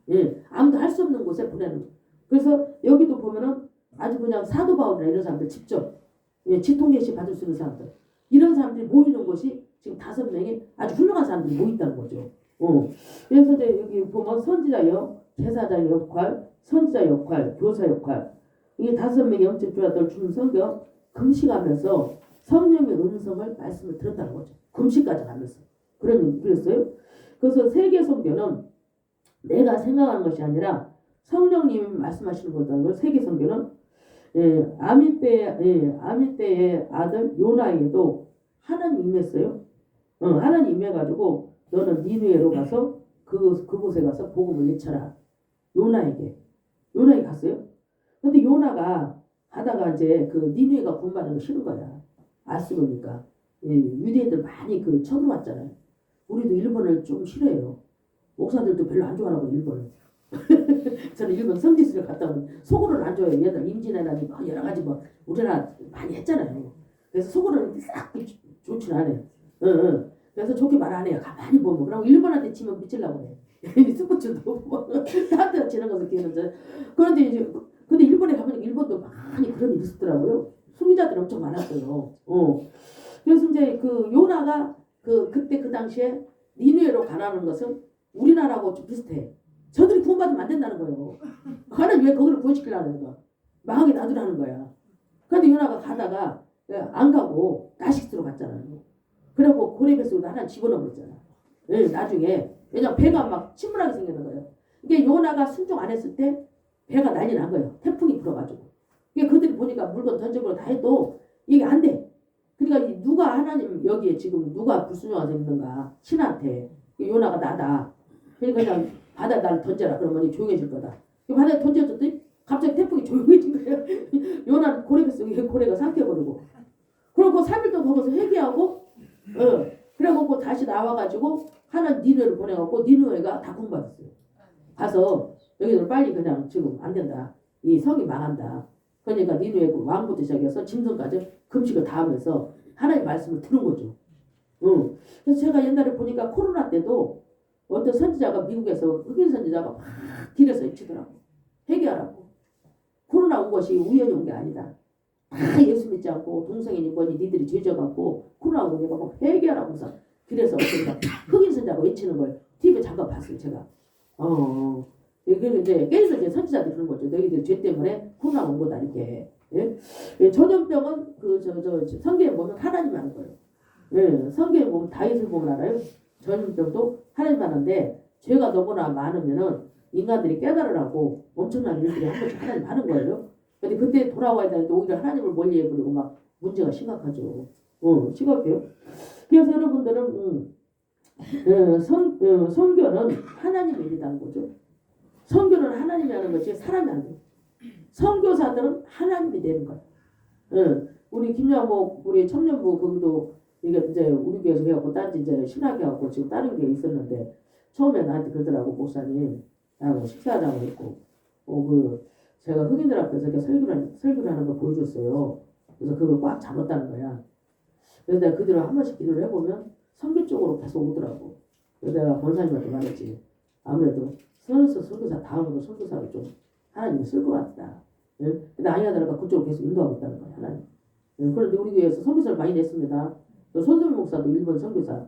예, 아무도 할 수 없는 곳에 보내는 거예요. 그래서 여기도 보면은 아주 그냥 사도 바울이나 이런 사람들 직접 직통계시 받을 수 있는 사람들 이런 사람들이 모이는 곳이 지금 5명이 아주 훌륭한 사람들이 모인다는 거죠. 그래서 이제 여기 보면 선지자역, 제사장 역할, 선지자 역할, 교사 역할 이게 5명의 영적 조화들 주는 성경 금식하면서 성령의 음성을 말씀을 들었다는 거죠. 금식까지 하면서 그랬어요. 그래서 세계 선교는 내가 생각하는 것이 아니라 성령님이 말씀하시는 거다는 걸 세계 선교는 아미떼의 아들 요나에게도 하나님 임했어요. 하나님 임해가지고 너는 니느웨로 가서 그곳에 가서 복음을 외쳐라. 요나에게 갔어요. 근데 요나가 가다가 이제 그 니느웨가 구원받는 거 싫은 거야. 아수르니까 유대인들 많이 그 쳐들어왔잖아요. 우리도 일본을 좀 싫어해요. 목사들도 별로 안 좋아하고 일본을. 저는 일본 성지순례 갔다 오면 속으로는 안 좋아해요. 얘들 임진왜란이 뭐 여러 가지 뭐 우리나라 많이 했잖아요. 그래서 속으로는 싹 좋지는 않아요. 그래서 좋게 말 안 해요. 가만히 보면. 그럼 일본한테 치면 미치려고 해. 스포츠도 나한테 치는 것을 기회는 그런데 이제 근데 일본에 가면 일본도 많이 그런 일이 있었더라고요. 승리자들이 엄청 많았어요. 그래서 이제 그 요나가 그때 그 당시에 니느웨로 가라는 것은 우리나라하고 좀 비슷해. 저들이 구원받으면 안 된다는 거예요. 하나님 왜 거기를 구원시키려는 거야? 망하게 놔두라는 거야. 그런데 요나가 가다가 안 가고 나식스로 갔잖아요. 그리고 고레베스로 하나 집어넣어버렸잖아. 나중에 왜냐면 배가 막 침몰하게 생기는 거예요. 이게 요나가 순종 안 했을 때 배가 난리 난 거예요. 태풍이 불어가지고. 이게 그들이 보니까 물건 던져버려 다 해도 이게 안 돼. 그러니까 누가 하나님 여기에 지금 누가 불순종하서 있는가 신한테 요나가 나다. 그러니까 그냥 바다에 나를 던져라. 그러면 조용해질 거다. 바다에 던져줬더니 갑자기 태풍이 조용해진 거예요. 요나는 고래가 삼켜버리고. 그리고 3일 동안 거기서 회개하고 그래갖고 다시 나와가지고 하나님 니느웨를 보내갖고 니느웨가 다 구원받았어요. 가서 여기들 빨리 그냥 지금 안 된다. 이 성이 망한다. 그러니까 니느웨 왕부터 시작해서 짐승까지 금식을 다 하면서 하나님 말씀을 들은 거죠. 그래서 제가 옛날에 보니까 코로나 때도 어떤 선지자가 미국에서 흑인 선지자가 막 길에서 외치더라고. 회개하라고. 코로나 온 것이 우연히 온 게 아니다. 다 예수 믿지 않고 동성애니 뭐니 니들이 죄져갖고 코로나 온 거니까 막 회개하라고 해서 길에서 흑인 선지자가 외치는 걸 TV에 잠깐 봤어요. 제가. 그래서 이제 깨서 이제 선지자들이 그런 거죠. 너희들 죄 때문에 코로나 온 거다 이렇게. 전염병은 성경에 보면 하나님이 하는 거예요. 성경에 보면 다윗을 보면 알아요. 전염병도 하나님 하는데 죄가 너무나 많으면은 인간들이 깨달으라고 엄청난 일들이 한 번씩 하나님 하는 거예요. 근데 그때 돌아와야 되는데 오히려 하나님을 멀리해버리고 막 문제가 심각하죠. 심각해요. 그래서 여러분들은 선교는 하나님의 일이라는 거죠. 선교는 하나님이 하는 것이 사람이 하는 거예요. 선교사들은 하나님이 되는 거예요. 우리 김양목 우리 청년부 거기도 이게 이제 우리 교회에서 해갖고 딴지 이제 신학교 하고 지금 다른 게 있었는데 처음에 나한테 그러더라고 목사님 나하고 식사하자고 했고 제가 흑인들 앞에서 이렇게 설교를 하는 걸 보여줬어요. 그래서 그걸 꽉 잡았다는 거야. 그래서 내가 그대로 한 번씩 기도를 해보면 선교 쪽으로 계속 오더라고. 그래서 내가 권사님한테 말했지. 아무래도 선에서 선교사 다음으로 선교사를 좀 하나님이 쓸 것 같다. 근데 아니하다가 그쪽으로 계속 인도하고 있다는 거야 하나님. 그런데 우리 교회에서 선교사를 많이 냈습니다. 손소민 목사도 일본 선교사.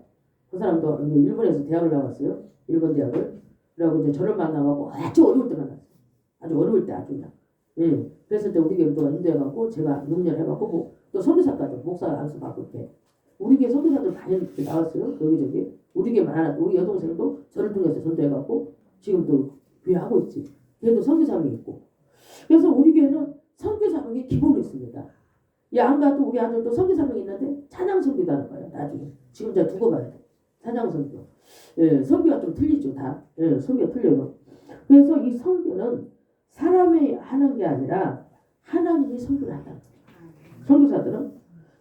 그 사람도 일본에서 대학을 나왔어요. 일본 대학을. 그래갖고 이제 저를 만나갖고 아주 어려울 때 만났어요. 아주 어려울 때 아주 그냥. 그래서 이제 우리 교회도 인도해갖고 제가 6년 해갖고 또 선교사까지 목사가 안수받고 이렇게. 우리 교회 선교사들 많이 나왔어요. 여기저기. 우리 교회만 하나 우리 여동생도 저를 통해서 전도해갖고 지금도 교회 하고 있지. 걔도 선교사명이 있고. 그래서 우리 교회는 선교사명이 기본으로 있습니다. 안 가도 우리 아들도 선교사명이 있는데 찬양 선교도 하는 거예요. 나중에. 지금 이제 두고 봐야 돼. 찬양 선교. 예, 선교가 좀 틀리죠, 다. 예, 선교가 틀려요. 그래서 이 선교는 사람이 하는 게 아니라 하나님이 선교를 한다. 선교사들은.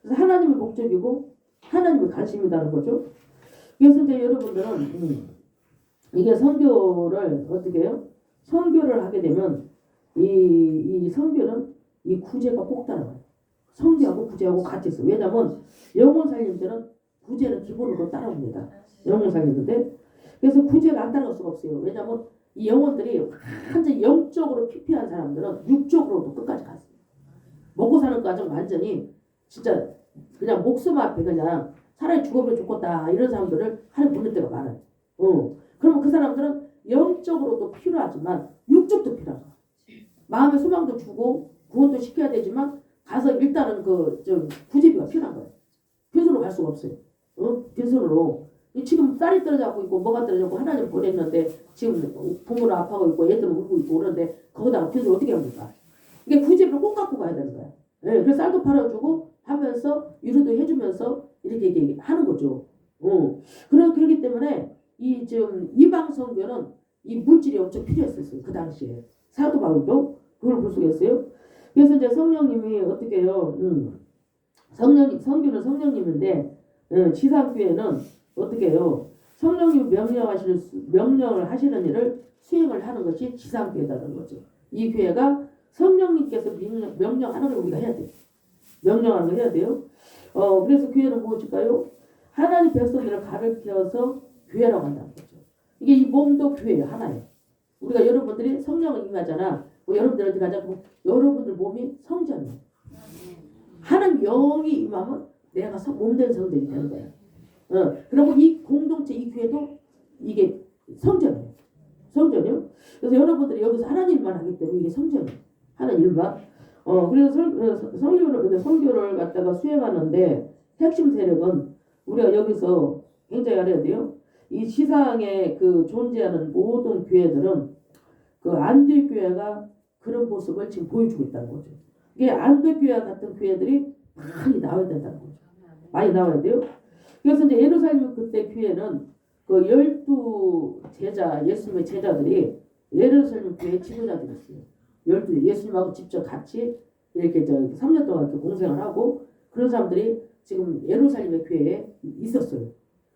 그래서 하나님의 목적이고 하나님의 관심이라는 거죠. 그래서 이제 여러분들은 이게 선교를 어떻게 해요? 선교를 하게 되면 이 선교는 이 구제가 꼭 따라와요. 선교하고 구제하고 같이 있어요. 왜냐하면 영혼 살림들은 구제는 기본으로 따라옵니다. 영혼 살림인데 그래서 구제가 안 따라갈 수가 없어요. 왜냐하면 이 영혼들이 완전히 영적으로 피폐한 사람들은 육적으로도 끝까지 갔어요. 먹고 사는 과정 완전히 진짜 그냥 목숨 앞에 그냥 차라리 죽어도 좋겠다 이런 사람들을 하나님 보낼 때가 많아요. 그러면 그 사람들은 영적으로도 필요하지만 육적도 필요하고 마음의 소망도 주고 구원도 시켜야 되지만 가서 일단은 좀 구제비가 필요한 거예요. 빈손으로 갈 수가 없어요. 빈손으로 지금 쌀이 떨어져갖고 있고 뭐가 떨어져갖고 하나님 보냈는데 지금 부모는 아파하고 있고 애들은 울고 있고 그러는데 거기다가 빈손을 어떻게 합니까? 이게 구제비를 꼭 갖고 가야 되는 거야. 예, 그래서 쌀도 팔아주고 하면서 위로도 해주면서 이렇게 하는 거죠. 그렇기 때문에 지금 이방 선교는 이 물질이 엄청 필요했었어요. 그 당시에 사도 바울도 그걸 볼 수가 있어요. 그래서 이제 성령님이 어떻게 해요? 선교는 성령님인데 지상교회는 어떻게 해요? 성령님이 명령을 하시는 일을 수행을 하는 것이 지상교회다는 거죠. 이 교회가 성령님께서 명령하는 걸 우리가 해야 돼요. 명령하는 걸 해야 돼요. 그래서 교회는 무엇일까요? 하나님 백성들을 가르쳐서 교회라고 한다는 거죠. 이게 이 몸도 교회예요. 하나예요. 우리가 여러분들이 성령을 임하잖아. 여러분들 어디 가자. 여러분들 몸이 성전이에요. 하나님 영이 임하면 내가 몸된 성전이 되는 거예요. 그리고 이 공동체, 이 교회도 이게 성전이에요. 성전이요. 그래서 여러분들이 여기서 하나님만 하기 때문에 이게 성전이에요. 하나님 일만. 그래서 선교를 갖다가 수행하는데 핵심 세력은 우리가 여기서 굉장히 알아야 돼요. 이 시상에 존재하는 모든 교회들은 안디옥 교회가 그런 모습을 지금 보여주고 있다는 거죠. 이게 안디옥 교회 같은 교회들이 많이 나와야 된다는 거죠. 많이 나와야 돼요. 그래서 이제 예루살렘 그때 교회는 12제자 예수님의 제자들이 예루살렘 교회 지도자들이었어요. 12 예수님하고 직접 같이 이렇게 3년 동안 공생을 하고 그런 사람들이 지금 예루살렘의 교회에 있었어요.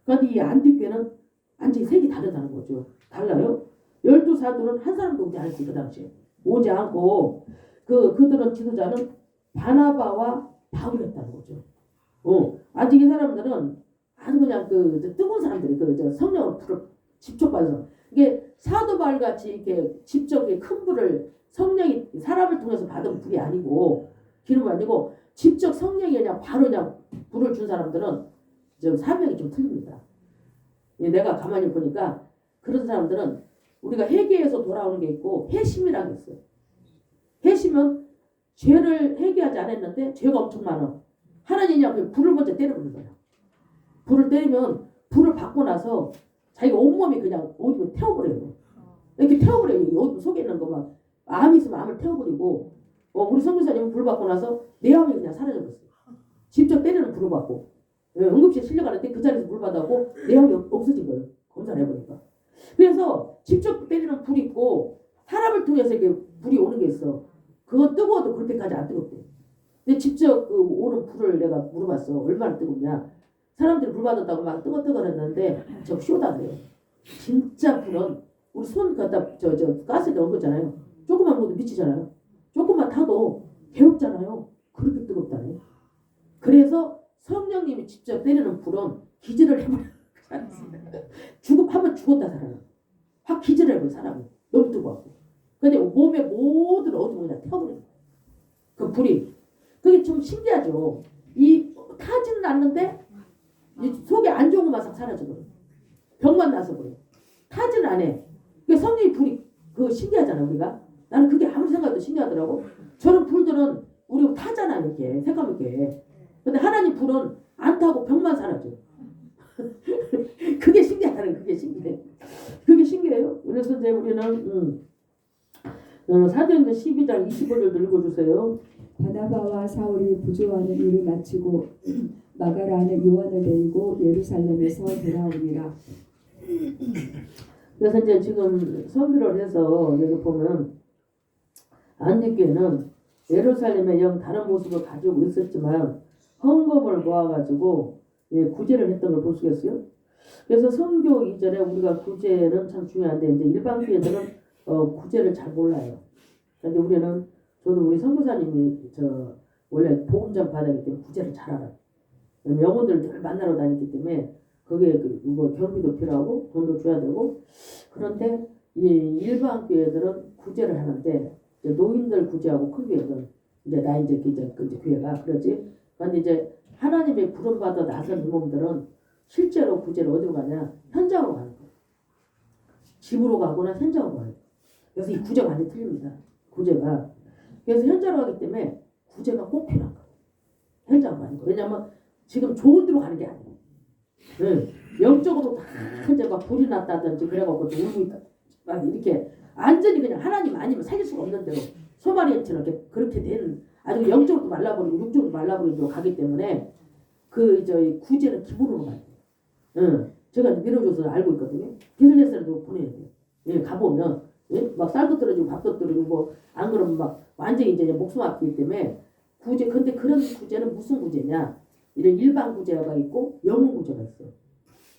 그런데 이 안디옥 교회는 완전히 색이 다르다는 거죠. 달라요. 12사도는 한 사람도 오지 않았어요. 그 당시에. 오지 않고 그들은 지도자는 바나바와 바울이었다는 거죠. 아직 이 사람들은 아주 그냥 뜨거운 사람들이 성령을 집촉받아서 이게 사도 바울 같이 이렇게 직접 큰 불을 성령이 사람을 통해서 받은 불이 아니고 기름이 아니고 직접 성령이 그냥 바로 그냥 불을 준 사람들은 좀 사명이 좀 틀립니다. 내가 가만히 보니까 그런 사람들은 우리가 회개에서 돌아오는 게 있고 회심이라는 게 있어요. 회심은 죄를 회개하지 않았는데 죄가 엄청 많아. 하나님이 그냥 불을 먼저 때려버리는 거야. 불을 때리면 불을 받고 나서 자기가 온몸이 그냥 어디면 태워버려요. 이렇게 태워버려요. 어디 속에 있는 거 막 암이 있으면 암을 태워버리고 우리 선교사님은 불 받고 나서 내 암이 그냥 사라져버렸어요. 직접 때리는 불을 받고 응급실에 실려가는데 그 자리에서 물 받아고 내 암이 없어진 거예요. 검사를 해보니까. 그래서 직접 때리는 불이 있고 사람을 통해서 이렇게 불이 오는 게 있어. 그거 뜨거워도 그렇게까지 안 뜨겁대. 근데 직접 오는 불을 내가 물어봤어. 얼마나 뜨겁냐. 사람들이 불 받았다고 막 뜨거뜨거했는데 저 쇼다 그래요. 진짜 불은 우리 손 갖다 가스에 넣은 거잖아요. 조금만 먹어도 미치잖아요. 조금만 타도 괴롭잖아요. 그렇게 뜨겁다네. 그래서 성령님이 직접 때리는 불은 기절을 해버려요. 한번 죽었다 살아요. 확 기절을 해버려 사람이. 너무 뜨거워갖고. 근데 몸의 모든 어둠을 그냥 태워버려요. 그 불이. 그게 좀 신기하죠. 타지는 않는데 속에 안 좋은 것만 싹 사라져버려. 병만 나서 버려. 타지는 안 해. 그러니까 성령의 불이 신기하잖아 우리가. 나는 그게 아무리 생각해도 신기하더라고. 저런 불들은 우리 타잖아 이렇게 새까맣게. 근데 하나님 불은 안 타고 병만 사라져. 그게 신기하다는 그게 신기해. 그게 신기해요. 그래서 이제 우리는 사도행전 12장 25절도 읽어주세요. 바나바와 사울이 부조하는 일을 마치고 마가라는 요한을 데리고 예루살렘에서 돌아오니라. 그래서 이제 지금 선교를 해서 여기 보면 안디교회는 예루살렘의 영 다른 모습을 가지고 있었지만 헌금을 모아가지고 구제를 했던 걸 볼 수 있어요. 그래서 선교 이전에 우리가 구제는 참 중요한데 이제 일반 교회들은 구제를 잘 몰라요. 근데 우리는 저도 우리 선교사님이 원래 복음 전파하기 때문에 구제를 잘 알아요. 영혼들 늘 만나러 다녔기 때문에 거기에 뭐 경비도 필요하고 돈도 줘야 되고 그런데 이 일반 교회들은 구제를 하는데 이제 노인들 구제하고 큰 교회는 이제 나 이제 교회가 그러지. 그런데 이제 하나님의 부름 받아 나선 임원들은 실제로 구제를 어디로 가냐 현장으로 가는 거예요. 집으로 가거나 현장으로 가요. 그래서 이 구제가 완전히 틀립니다. 구제가 그래서 현장으로 가기 때문에 구제가 꼭 필요한 거예요. 현장으로 가는 거예요. 왜냐하면 지금 좋은 데로 가는 게 아니에요. 네. 영적으로 다 이제 막 불이 났다든지 그래갖고 울고 있다 막 이렇게 완전히 그냥 하나님 아니면 살릴 수가 없는 대로 소마리아처럼 그렇게 된 아주 영적으로 말라버리고 육적으로 말라버리는 데로 가기 때문에 구제는 기본으로 가야 돼요. 응. 제가 밀어줘서 알고 있거든요. 비즈니스라도 보내야 돼요. 예, 가보면 막 쌀도 떨어지고 밥도 떨어지고 뭐 안 그러면 막 완전히 이제 목숨 아프기 때문에 구제. 근데 그런 구제는 무슨 구제냐? 이런 일반 구제가 있고 영혼 구제가 있어요.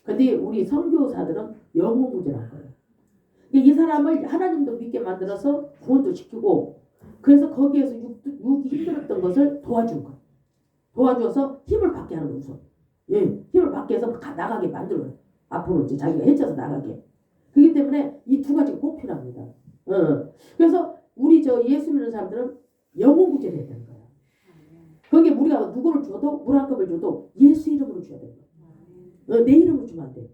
근데 우리 선교사들은 영혼 구제를 한 거예요. 이 사람을 하나님도 믿게 만들어서 구원도 시키고 그래서 거기에서 육이 힘들었던 것을 도와준 거예요. 도와줘서 힘을 받게 하는 거예요. 우선. 예, 힘을 받게 해서 나가게 만들어요. 앞으로 이제 자기가 헤쳐서 나가게. 그렇기 때문에 이 두 가지가 꼭 필요합니다. 그래서 우리 예수 믿는 사람들은 영혼 구제를 해야 되는 거예요. 거기에 우리가 누구를 줘도 물 한 컵을 줘도 예수 이름으로 줘야 돼요. 내 이름으로 주면 안 돼.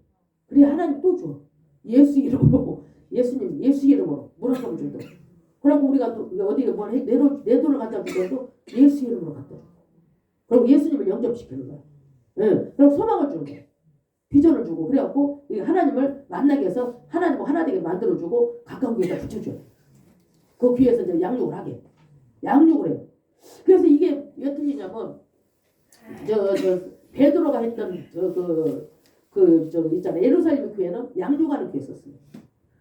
그래 하나님 또 줘. 예수 이름으로 예수님 예수 이름으로 물 한 컵을 줘도. 그러고 우리가 또 어디 내 돈을 갖다 주더라도 예수 이름으로 갖다 줘. 그리고 예수님을 영접시키는 거야. 예. 그럼 소망을 주는 거야. 비전을 주고 그래갖고 하나님을 만나게 해서 하나님을 하나 되게 만들어주고 가까운 귀에다 붙여줘요. 그 귀에서 이제 양육을 하게. 양육을 해요. 그래서 이게 왜 틀리냐면 베드로가 했던 있잖아 예루살렘 교회는 양육하는 교회였었어요.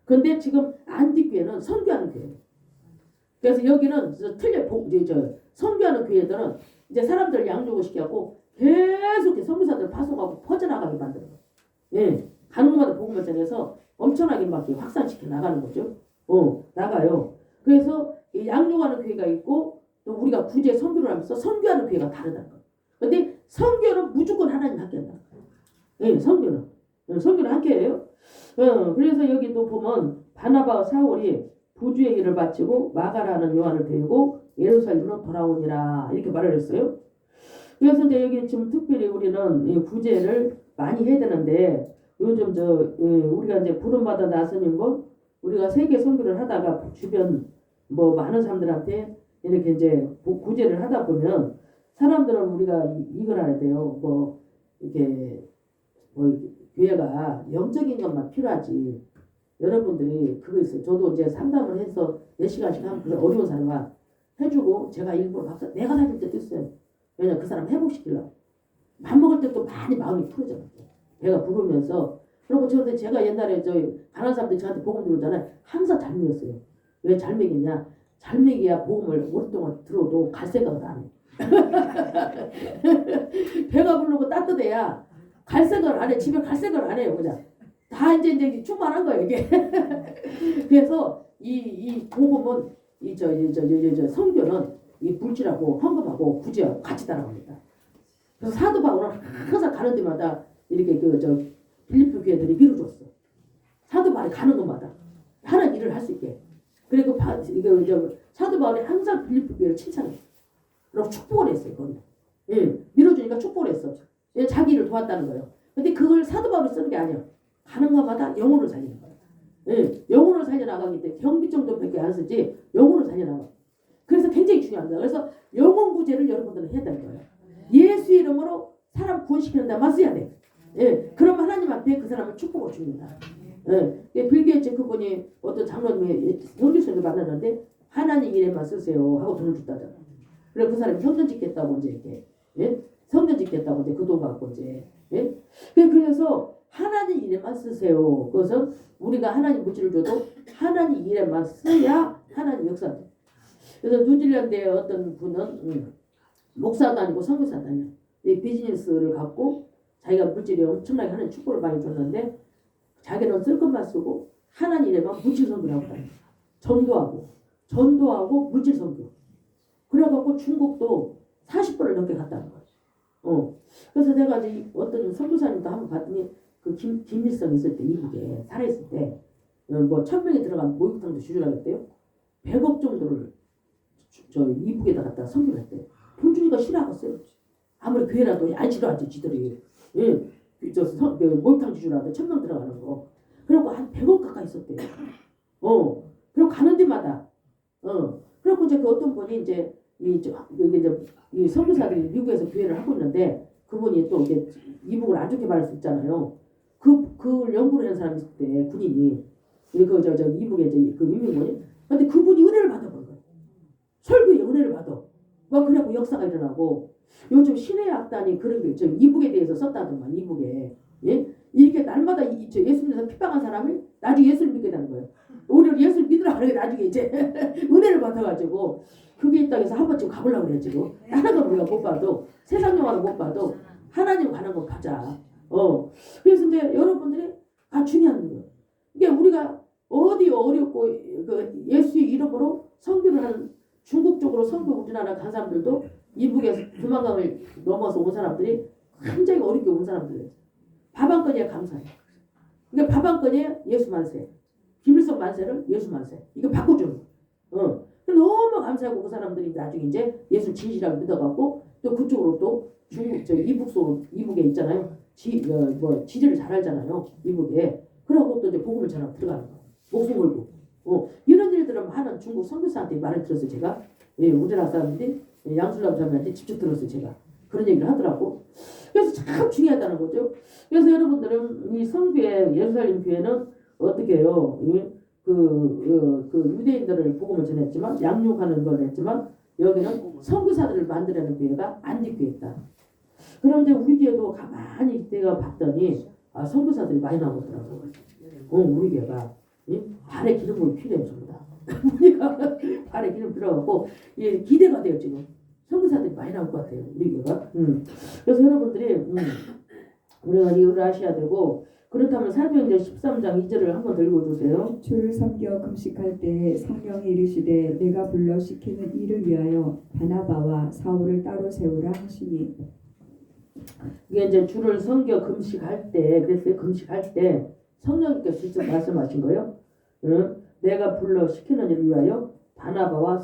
근데 지금 안디 교회는 선교하는 교회예요. 그래서 여기는 틀려 선교하는 교회들은 이제 사람들 양육을 시켜갖고 계속 선교사들 파송하고 퍼져나가게 만들어요. 예, 가는 곳마다 복음을 전해서 엄청나게 막 확산시켜 나가는 거죠. 나가요. 그래서 양육하는 교회가 있고 또 우리가 구제 선교를 하면서 선교하는 교회가 다르다는 거예요. 근데 선교는 무조건 하나님 함께한다. 예, 선교는 함께해요. 그래서 여기 또 보면 바나바와 사울이 부주의 일을 마치고 마가라는 요한을 데리고 예루살렘으로 돌아오니라 이렇게 말을 했어요. 그래서 이제 여기 지금 특별히 우리는 구제를 많이 해야 되는데 요즘 우리가 이제 부름받아 나서는 우리가 세계 선교를 하다가 주변 뭐 많은 사람들한테 이렇게 이제 구제를 하다 보면 사람들은 우리가 이걸 알아야 돼요. 이렇게 교회가 영적인 것만 필요하지. 여러분들이 그거 있어요. 저도 이제 상담을 해서 몇 시간씩 하면 그 어려운 사람은 해주고 제가 일부러 박사 내가 다닐 때도 있어요. 왜냐면 그 사람 회복시키려고. 밥 먹을 때도 많이 마음이 풀어져요. 배가 부르면서. 그리고 제가 옛날에 가난한 사람들이 저한테 복음 들어오잖아요. 항상 잘 먹였어요. 왜 잘 먹였냐? 잘 먹여야 복음을 오랫동안 들어도 갈 생각을 안 해. 배가 부르고 따뜻해야 갈 생각을 안 해. 집에 갈 생각을 안 해요. 그냥. 다 이제 충만한 거예요, 이게. 그래서 이 복음은 성교는 이 물질하고 헌금하고 구제하고 같이 따라갑니다. 그래서 사도 바울은 항상 가는 데마다 이렇게 빌립보 교회들이 밀어줬어. 사도 바울이 가는 곳마다 하는 일을 할 수 있게. 그리고 사도 바울이 항상 빌립보 교회를 칭찬했어. 그리고 축복을 했어요, 거기. 예, 밀어주니까 축복을 했어. 자기 일을 도왔다는 거예요. 근데 그걸 사도 바울이 쓰는 게 아니야. 가는 곳마다 영혼을 살리는 거예요. 예, 영혼을 살려나가기 때문에 경비 정도밖에 안 쓰지 영혼을 살려나가. 그래서 굉장히 중요합니다. 그래서 영혼 구제를 여러분들은 해야 되는 거예요. 예수 이름으로 사람 구원시키는 데만 써야 돼. 예, 그럼 하나님한테 그 사람을 축복을 줍니다. 예, 빌 게이츠 그분이 어떤 장로님이 선교사를 만났는데 하나님 일에만 쓰세요 하고 돈을 줬다잖아. 그래 그 사람이 성전 짓겠다고 이제 이렇게 예? 성전 짓겠다고 이제 그 돈 갖고 이제 예? 그래서 하나님 일에만 쓰세요. 그것은 우리가 하나님 물질을 줘도 하나님 일에만 써야 하나님 역사돼. 그래서 뉴질랜드의 어떤 분은 목사도 아니고 선교사도 아니야. 이 비즈니스를 갖고 자기가 물질이 엄청나게 하나님 축복을 많이 줬는데 자기는 쓸 것만 쓰고 하나님 일에만 물질 선교를 하고 다녀. 전도하고 물질 선교. 그래갖고 중국도 40번을 넘게 갔다는 거예요. 그래서 내가 이제 어떤 선교사님도 한번 봤더니 그 김일성 있을 때 이북에 살아있을 때 뭐 1000명이 들어간 목욕탕도 주주라고 했대요. 100억 정도를 저 이북에다 갖다 선교를 했대요. 돈 주니까 싫어하겠어요. 아무리 교회라도 안 싫어하지 지들이. 예. 그 목욕탕 주주라도 1000명 들어가는 거. 그리고 한 100억 가까이 있었대요. 그리고 가는 데마다 그리고 이제 그 어떤 분이 이제 여기 이제 이 선교사들이 미국에서 교회를 하고 있는데 그분이 또 이제 이북을 안 좋게 말할 수 있잖아요. 그 연구를 한 사람이 있을 때 군인이 저 이북에 이제 그 인민군이 근데 그분이 은혜를 받아본 거예요. 설교에 은혜를 받아. 막 그래갖고 역사가 일어나고 요즘 신의 악단이 그런 게 저 이북에 대해서 썼다더만 이북에 예? 이렇게 날마다 예수님에서 핍박한 사람이 나중에 예수를 믿게 되는 거예요. 오히려 예수를 믿으라고 하는 게 나중에 이제 은혜를 받아가지고 그게 있다고 해서 한 번쯤 가보려고 그래 지금. 다른 건 우리가 못 봐도 세상 영화를 못 봐도 하나님 가는 거 가자. 그래서 이제 여러분들이 중요한 거예요. 이게 우리가 어디 어렵고 그 예수의 이름으로 선교를 하는 중국 쪽으로 선교 우리나라 간 사람들도 이북에서 두만강을 넘어서 온 사람들이 굉장히 어렵게 온 사람들이에요. 밥 한 건에 감사해. 그러니까 밥 한 건에 예수 만세. 김일성 만세를 예수 만세. 이거 바꿔주는 거. 너무 감사하고 그 사람들이 나중에 이제 예수 진실하게 믿어갖고 또 그쪽으로 또 중국 저 이북에 있잖아요. 지리를 잘 알잖아요. 이북에. 그러고 또 이제 복음을 전하고 들어가는 거. 목숨 걸고. 이런 일들을 많은 중국 선교사한테 말을 들었어요. 제가. 예, 우리나라 사람들이 양술남 자매한테 직접 들었어요. 제가. 그런 얘기를 하더라고. 그래서 참 중요하다는 거죠. 그래서 여러분들은 이 성교회 예루살렘 교회는 어떻게 해요? 그 유대인들을 복음을 전했지만 양육하는 걸 했지만 여기는 선교사들을 만들어내는 교회가 안디교회다. 그런데 우리 교회도 가만히 이때가 봤더니 선교사들이 많이 나오더라고요. 우리 교회가 발에 기름 부음이 필요해요. 전부 다. 우리가 발에 기름 들어가고 기대가 돼요 지금. 선교사들이 많이 나올 것 같아요. 우리 교회가. 그래서 여러분들이 우리가 이걸 하셔야 되고 그렇다면 사도행전 13장 2절을 한번 들고 주세요. 주를 섬겨 금식할 때 성령이 이르시되 내가 불러 시키는 일을 위하여 바나바와 사울을 따로 세우라 하시니. 이게 이제 주를 섬겨 금식할 때 그랬어요. 금식할 때 성령님께서 직접 말씀하신 거예요. 내가 불러 시키는 일을 위하여 바나바와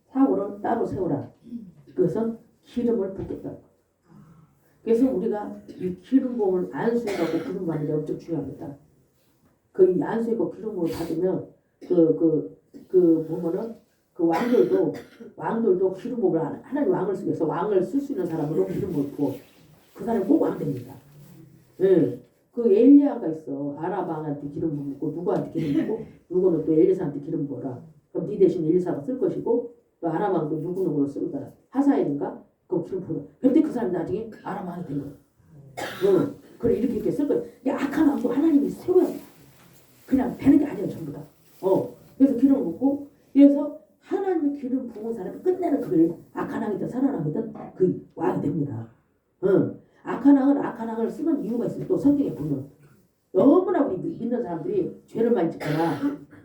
사울을 따로 세우라. 그것은 기름을 붓겠다. 그래서 우리가 이 기름 부음을 안수해갖고 기름 받는 게 엄청 중요합니다. 그 이 안수해갖고 기름 부음을 받으면 보면은 그 왕들도 기름 부음을 하나님 왕을 쓰기 위해서 왕을 쓸 수 있는 사람으로 기름 부음을 부어 그 사람이 꼭 왕 됩니다. 예. 그 엘리야가 있어. 아람 왕한테 기름 부고 누구한테 기름 부고 누구는 또 엘리사한테 기름 부어라. 그럼 네 대신 엘리사가 쓸 것이고 또 아람 왕도 누구누구로 쓰거라. 하사엘인가? 그 기름 부어. 그때 그 사람이 나중에 아람 왕이 된 거야. 그래 이렇게 쓸 거야. 악한 왕도 하나님이 세워야 돼. 그냥 되는 게 아니야 전부 다. 그래서 기름 붓고 그래서 하나님의 기름 부은 사람이 끝내는 그걸 악한 왕이든 선한 왕이든 그 왕이 됩니다. 악한 왕을 쓰는 이유가 있어요. 또 성경에 보면 너무나 우리 믿는 사람들이 죄를 많이 짓거나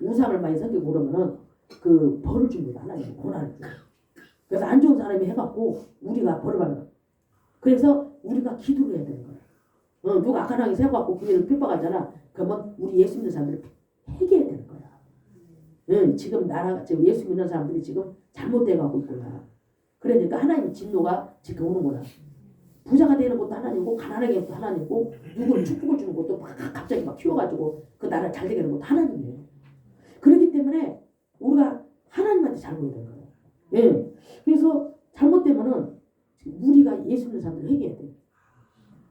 우상을 많이 섬기고 그러면은 그 벌을 줍니다. 하나님 고난을 줘. 그래서 안 좋은 사람이 해갖고 우리가 벌을 받는 거야. 그래서 우리가 기도를 해야 되는 거야. 누가 악한 왕이 세워갖고 그녀를 핍박하잖아. 그러면 우리 예수 믿는 사람들을 회개해야 되는 거야. 지금 지금 예수 믿는 사람들이 지금 잘못돼가고 있구나. 그러니까 하나님의 진노가 지금 오는구나. 부자가 되는 것도 하나님이고 가난하게 하는 것도 하나님이고 누구를 축복을 주는 것도 갑자기 막 튀어가지고 그 나라 잘 되게 하는 것도 하나님이에요. 그렇기 때문에 우리가 하나님한테 잘 보여야 되는 거예요. 예. 그래서 잘못되면은 우리가 예수 믿는 사람들 회개해야 돼요.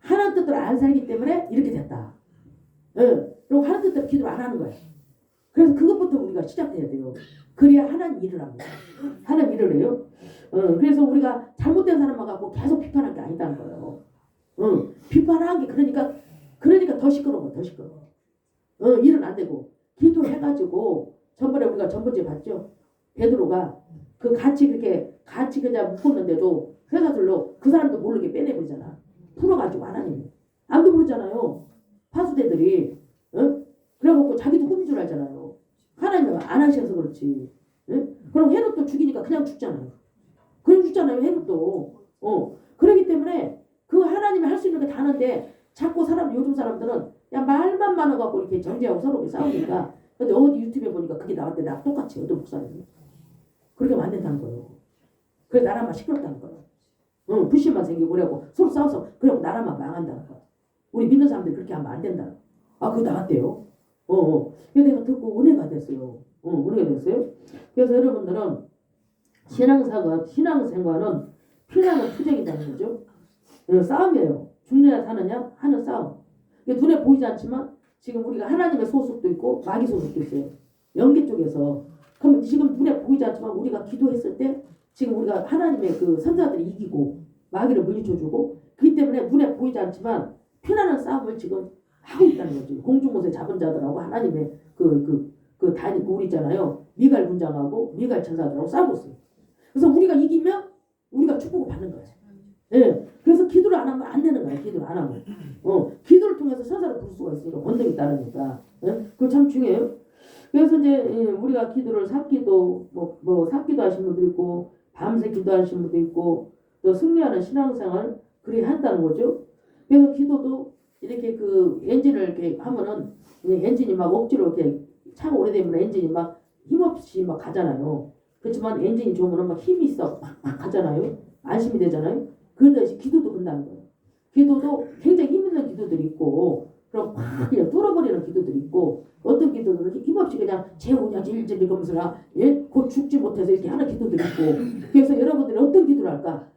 하나님 뜻대로 안 살기 때문에 이렇게 됐다. 예. 그리고 하나님 뜻대로 기도를 안 하는 거예요. 그래서 그것부터 우리가 시작해야 돼요. 그래야 하나님 일을 합니다. 하나님 일을 해요. 그래서 우리가 잘못된 사람만 갖고 계속 비판할 게 아니다는 거예요. 비판한 게 그러니까 더 시끄러워, 더 시끄러워. 일은 안 되고 기도를 해가지고 전번에 우리가 전번주에 봤죠. 베드로가 그 같이 그냥 묶었는데도 회사들로 그 사람도 모르게 빼내버리잖아. 풀어가지고 하나님이 아무도 모르잖아요. 파수대들이 그래갖고 자기도 꿈인 줄 알잖아요. 하나님이 안 하셔서 그렇지. 그럼 헤롯도 죽이니까 그냥 죽잖아요. 그냥 죽잖아요. 헤롯도. 그러기 때문에 그 하나님이 할 수 있는 게 다 하는데 자꾸 요즘 사람들은 그냥 말만 많아갖고 이렇게 정죄하고 서로 이렇게 싸우니까. 근데 어디 유튜브에 보니까 그게 나왔대. 나 똑같이 어떤 목사님이. 그렇게 하면 안 된다는 거예요. 그래 나라만 시끄럽다는 거예요. 불신만 생기고 그래갖고 서로 싸워서 그래갖고 나라만 망한다는 거예요. 우리 믿는 사람들이 그렇게 하면 안 된다는 거예요. 아 그거 나왔대요. 그래서 내가 듣고 은혜가 됐어요. 은혜가 됐어요. 그래서 여러분들은 신앙생활은 피나는 투쟁이라는 거죠. 싸움이에요. 죽느냐 사느냐 하는 싸움. 눈에 보이지 않지만 지금 우리가 하나님의 소속도 있고 마귀 소속도 있어요. 영계 쪽에서. 그럼 지금 눈에 보이지 않지만 우리가 기도했을 때 지금 우리가 하나님의 그 선자들이 이기고 마귀를 물리쳐주고 그렇기 때문에 눈에 보이지 않지만 피나는 싸움을 지금 하고 있다는 거죠. 공중못에 잡은 자들하고 하나님의 단이 우리 있잖아요. 미갈 군장하고 미갈 천사들하고 싸우고 있어요. 그래서 우리가 이기면 우리가 축복을 받는 거예요. 예. 그래서 기도를 안 하면 안 되는 거예요. 기도를 안 하면. 기도를 통해서 천사를 부를 수가 있으니까 권능이 따르니까. 예? 그거 참 중요해요. 그래서 이제 우리가 기도를 삭기도 삭기도 하신 분도 있고 밤새 기도하신 분도 있고 또 승리하는 신앙생활 그렇게 한다는 거죠. 그래서 기도도 이렇게 그 엔진을 이렇게 하면은 엔진이 막 억지로 이렇게 차가 오래되면 엔진이 막 힘없이 막 가잖아요. 그렇지만 엔진이 좋으면 막 힘이 있어 막 가잖아요. 안심이 되잖아요. 그러듯이 기도도 그런다는 거예요. 기도도 굉장히 힘 있는 기도들이 있고 그럼 막 그냥 뚫어버리는 기도들이 있고 어떤 기도들은 힘없이 그냥 재우냐 질질 이러면서 곧 죽지 못해서 이렇게 하는 기도들이 있고 그래서 여러분들이 어떤 기도를 할까?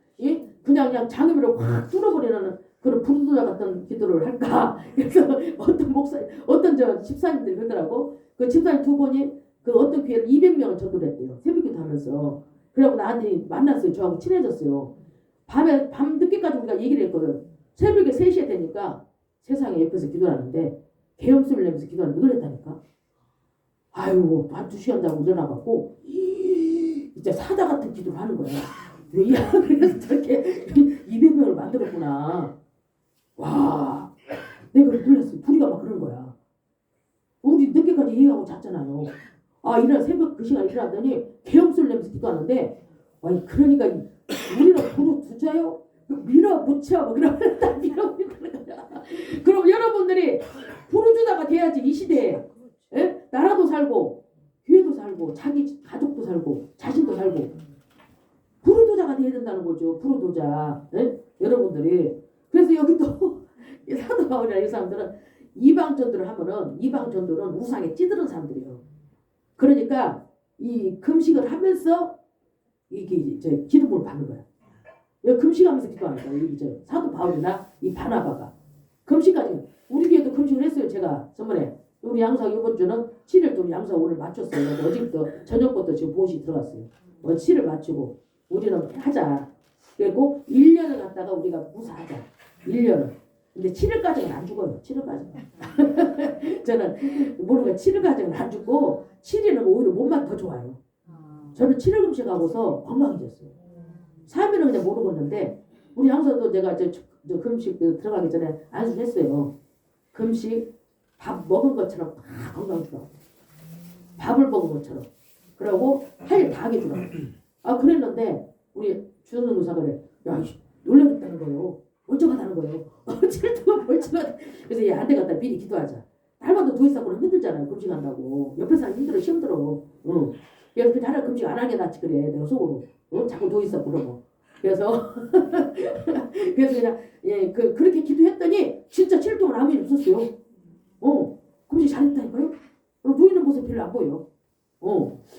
그냥 장애물을 확 뚫어버리는 그런 부르짖어 같은 기도를 할까? 그래서 어떤 집사님들이 그러더라고. 그 집사님 두 분이 그 어떤 교회를 200명을 전도를 했대요. 새벽기도 하면서. 그래갖고 나한테 만났어요. 저하고 친해졌어요. 밤 늦게까지 우리가 얘기를 했거든. 새벽에 3시에 되니까 세상에 옆에서 기도하는데 개엄소리를 내면서 기도하는데 놀랬다니까. 아유 한 2시간 자고 일어나갖고 진짜 사자 같은 기도를 하는 거야. 야 그래서 저렇게 200명을 만들었구나. 와 내가 놀랐어요. 둘이가 막 그런 거야. 우리 늦게까지 얘기하고 잤잖아요. 새벽 그 시간에 일어났더니 개엄소리를 내면서 기도하는데 그러니까 우리는 부르 두자요? 밀어붙여 뭐 그러면 다 밀어붙이는 거야. 그럼 여러분들이 부르주다가 돼야지 이 시대에. 나라도 살고 교회도 살고 자기 가족도 살고 자신도 살고 부르도자가 돼야 된다는 거죠. 부르도자. 여러분들이. 그래서 여기도 사도 바울이나 이 사람들은 이방 전도를 하면은 이방 전도는 우상에 찌들은 사람들이에요. 그러니까 이 금식을 하면서 이게 이제 기름을 받는 거야. 금식하면서 기도하는 거야. 이제 사도 바울이나 이 바나바가 금식까지 우리 교회도 금식을 했어요. 제가 저번에 우리 양사 이번 주는 7일 좀 양사 오늘 맞췄어요. 어제부터 저녁부터 지금 보시 들어갔어요. 7일 맞추고 우리는 하자. 그리고 1년을 갖다가 우리가 무사하자. 1년을. 근데 7일까지는 안 죽어요. 7일까지는. 저는 모르겠어요. 7일까지는 안 죽고 7일은 오히려 몸만 더 좋아요. 저는 7일 금식하고서 건강해졌어요. 3일은 그냥 모르고 있는데 우리 양사도 내가 저 금식 들어가기 전에 안수했어요. 금식 밥 먹은 것처럼 다 건강 주라고. 밥을 먹은 것처럼. 그러고 할 일 다 하게 주라고. 그랬는데 우리 주는 의사가 그래. 야 놀라겠다는 거예요. 멀쩡하다는 거예요. 7일 동안 멀쩡하다. 그래서 얘 안 되겠다. 미리 기도하자. 날마다 누워있어보면 힘들잖아요. 금식한다고. 옆에 사람 힘들어. 그래서 그 자를 금식 안 하게 낫지 그래. 내가 속으로. 자꾸 누워있어 그러고. 그래서 그냥 그렇게 기도했더니 진짜 7일 동안 아무 일 없었어요. 금식 잘했다니까요. 누워있는 모습 별로 안 보여.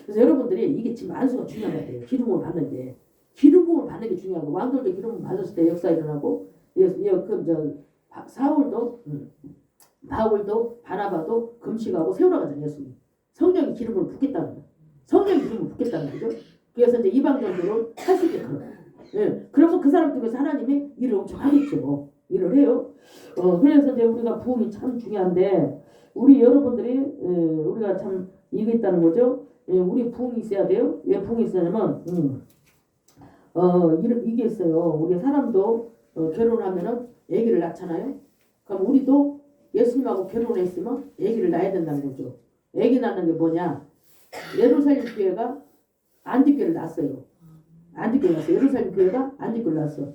그래서 여러분들이 이게 지금 안수가 중요한 것 같아요. 기름을 받는 게. 기름 부음을 받는 게 중요한 거. 왕들도 기름을 받았을 때 역사 일어나고 사울도 바울도 바나바도 금식하고 세우러 가잖아요. 예수님. 성령이 기름으로 붓겠다는 거예요. 성령이 기름으로 붓겠다는 거죠. 그래서 이제 이방전도를 할 수 있게끔. 예. 그러면 그 사람 중에서 하나님이 일을 엄청 하겠죠. 일을 해요. 그래서 이제 우리가 부흥이 참 중요한데 우리 여러분들이 우리가 참 이게 있다는 거죠. 우리 부흥이 있어야 돼요. 왜 부흥이 있어야냐면 이게 있어요. 우리 사람도 결혼하면은 아기를 낳잖아요. 그럼 우리도 예수님하고 결혼했으면 아기를 낳아야 된다는 거죠. 아기 낳는 게 뭐냐? 예루살렘 교회가 안디교를 낳았어요. 안디교 낳았어요. 예루살렘 교회가 안디교를 낳았어.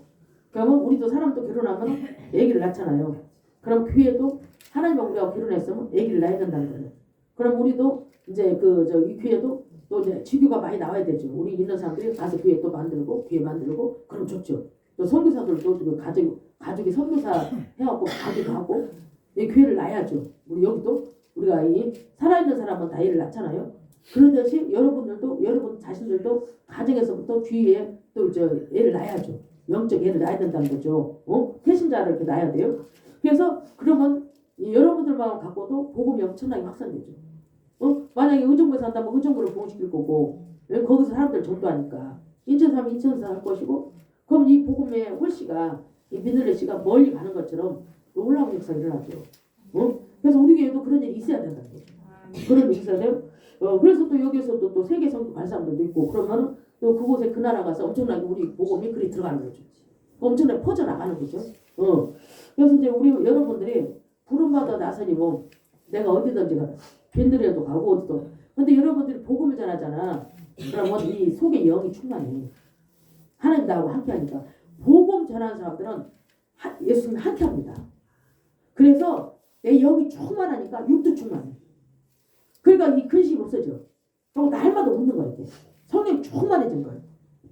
그러면 우리도 사람도 결혼하면 아기를 낳잖아요. 그럼 교회도 하나님하고 우리하고 결혼했으면 아기를 낳아야 된다는 거예요. 그럼 우리도 이제 이 교회도 또 이제 지교가 많이 나와야 되죠. 우리 있는 사람들이 가서 교회 또 만들고 교회 만들고 그럼 좋죠. 또 선교사들도 그 가족이 선교사 해갖고 가기도 하고 이 교회를 낳아야죠. 우리 여기도 우리가 이 살아있는 사람은 다 애를 낳잖아요. 그러듯이 여러분들도 여러분 자신들도 가정에서부터 주위에 또 애를 낳아야죠. 영적 애를 낳아야 된다는 거죠. 태신자를 이렇게 낳아야 돼요. 그래서 그러면 여러분들만 갖고도 복음이 엄청나게 확산되죠. 만약에 의정부에서 한다면 의정부를 복음시킬 거고 거기서 사람들 전도하니까 인천 사람은 인천에서 할 것이고 그럼 이 복음의 홀씨가 이 미늘레 씨가 멀리 가는 것처럼 놀라운 역사가 일어나죠. 그래서 우리 교회도 그런 일이 있어야 된다는 거죠. 그런 일이 있어야 돼요. 그래서 또 여기서도 또 세계 선교 갈 사람들도 있고 그러면은 또 그곳에 그 나라 가서 엄청나게 우리 복음이 그리 들어가는 거죠. 엄청나게 퍼져나가는 거죠. 그래서 이제 우리 여러분들이 부름받아 나서니 뭐 내가 어디든지 가 빈들에도 가고 어디도 근데 여러분들이 복음을 전하잖아. 그러면 이 속에 영이 충만해. 하나님 나하고 함께하니까 복음 전하는 사람들은 예수님 함께합니다. 그래서 내 영이 충만하니까 육도 충만해. 그러니까 이 근심이 없어져. 그리고 날마다 웃는 거야 이게. 성령이 충만해진 거예요.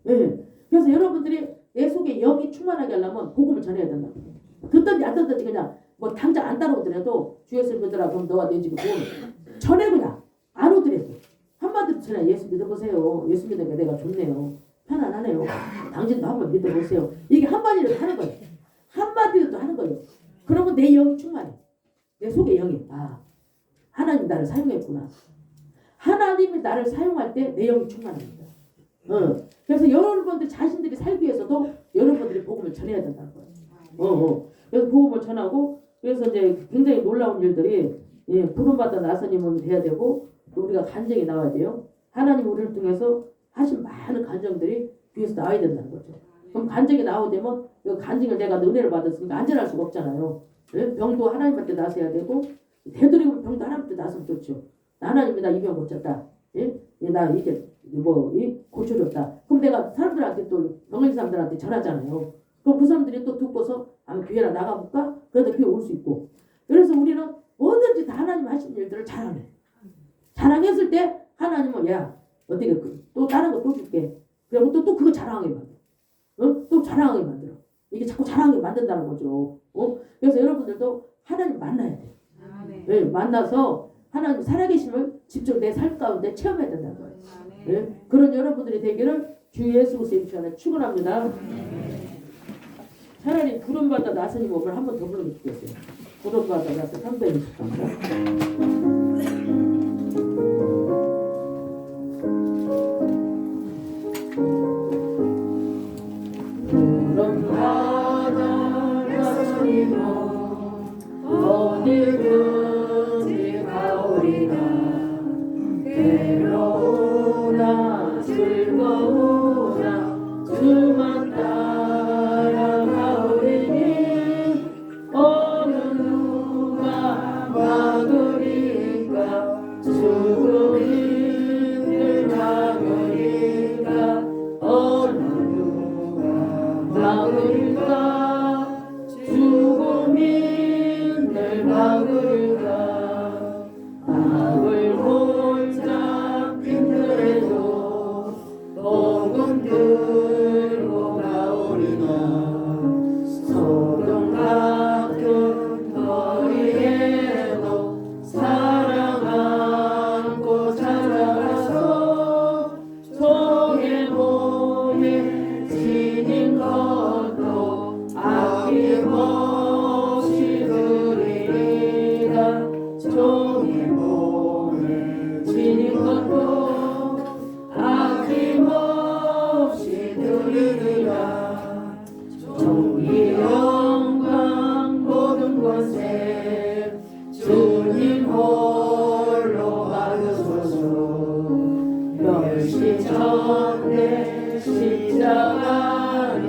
예. 그래서 여러분들이 내 속에 영이 충만하게 하려면 복음을 전해야 된다. 듣든지 안 듣든지 그냥 뭐 당장 안 따라오더라도 주 예수 믿으라 그럼 너와 내 집에 복음을 전해 그냥 안 오더라도 한마디도 전해. 예수 믿어보세요. 예수 믿으니까 내가 좋네요. 편안하네요. 당신도 한번 믿어보세요. 이게 한마디라도 하는 거예요. 한마디라도 하는 거예요. 그러면 내 영이 충만해. 내 속에 영이 하나님 나를 사용했구나. 하나님이 나를 사용할 때 내 영이 충만합니다. 그래서 여러분들 자신들이 살기 위해서도 여러분들이 복음을 전해야 된다는 거예요. 그래서 복음을 전하고 그래서 이제 굉장히 놀라운 일들이 부름받아 나서님은 돼야 되고 또 우리가 간증이 나와야 돼요. 하나님 우리를 통해서 하신 많은 간증들이 뒤에서 나와야 된다는 거죠. 그럼 간증이 나오되면 그 간증을 내가 은혜를 받았으니까 안전할 수가 없잖아요. 병도 하나님한테 나서야 되고 되도록이면 병도 하나님한테 나서면 좋죠. 하나님이 나 이 병 고쳤다. 나 이제 고쳐줬다. 그럼 내가 사람들한테 또 병원 사람들한테 전하잖아요. 그럼 그 사람들이 또 듣고서 아마 교회나 나가볼까? 그래도 교회 올 수 있고. 그래서 우리는 뭐든지 다 하나님 하신 일들을 자랑해. 자랑했을 때 하나님은 야 어떻게 또 다른 거 또 줄게. 그리고 또 그거 자랑하게 만들어. 또 자랑하게 만들어. 이게 자꾸 자랑하게 만든다는 거죠. 그래서 여러분들도 하나님 만나야 돼. 네, 만나서 하나님 살아계심을 직접 내 삶 가운데 체험해야 된다는 거예요. 네? 그런 여러분들이 되기를 주 예수 그리스도의 이름으로 축원합니다. 차라리 부름받아 나서님 오늘 한번 더 불러도 좋겠어요. 부름받아 나서 320갑니다. 부름받아 나서님 어디든지 가오리라. 괴로우나 즐거우나 주만 따라가오리니 어느 누가 막으리 이르라 종이 영광 모든 권세 주님 홀로 받으소서 멸시 전에 십자가는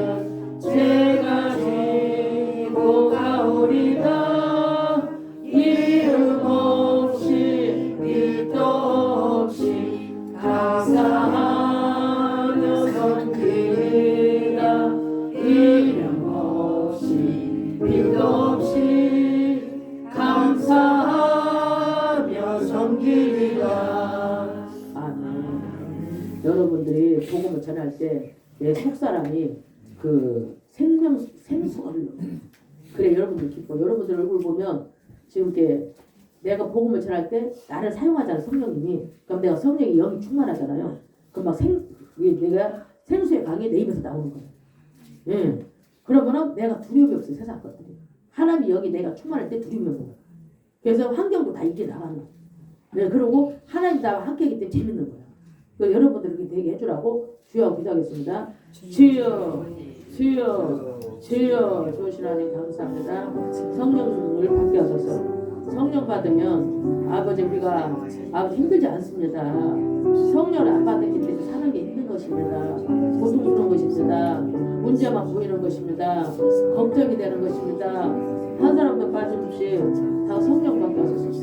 제가 지고 가오리다 이름 없이 빛도 없이 감사하며 섬기리라 이름 없이 빛도 없이 감사하며 섬기리라. 아멘. 여러분들이 복음을 전할 때 내 속사람이 그 생수가 흘러. 그래 여러분들 기뻐. 여러분들 얼굴 보면 지금 이렇게 내가 복음을 전할 때 나를 사용하잖아 성령님이. 그럼 내가 성령이 영이 충만하잖아요. 그럼 막 내가 생수의 강이 내 입에서 나오는 거야. 예. 그러면은 내가 두려움이 없어요 세상 것들이. 하나님이 여기 내가 충만할 때 두려움이 없는 거야. 그래서 환경도 다 이게 나가는 거야. 네, 그리고 하나님 나와 함께하기 때문에 재밌는 거야. 그 여러분들에게 되게 해주라고 주여 기도하겠습니다. 주여, 주여, 주여, 좋으신 하나님 감사합니다. 성령을 받게 하소서. 성령 받으면 아버지 우리가 아버지 힘들지 않습니다. 성령을 안 받았기 때문에 사는 게 힘든 것입니다. 고통스러운 것입니다. 문제만 보이는 것입니다. 걱정이 되는 것입니다. 한 사람도 빠짐없이 다 성령 받게 하소서.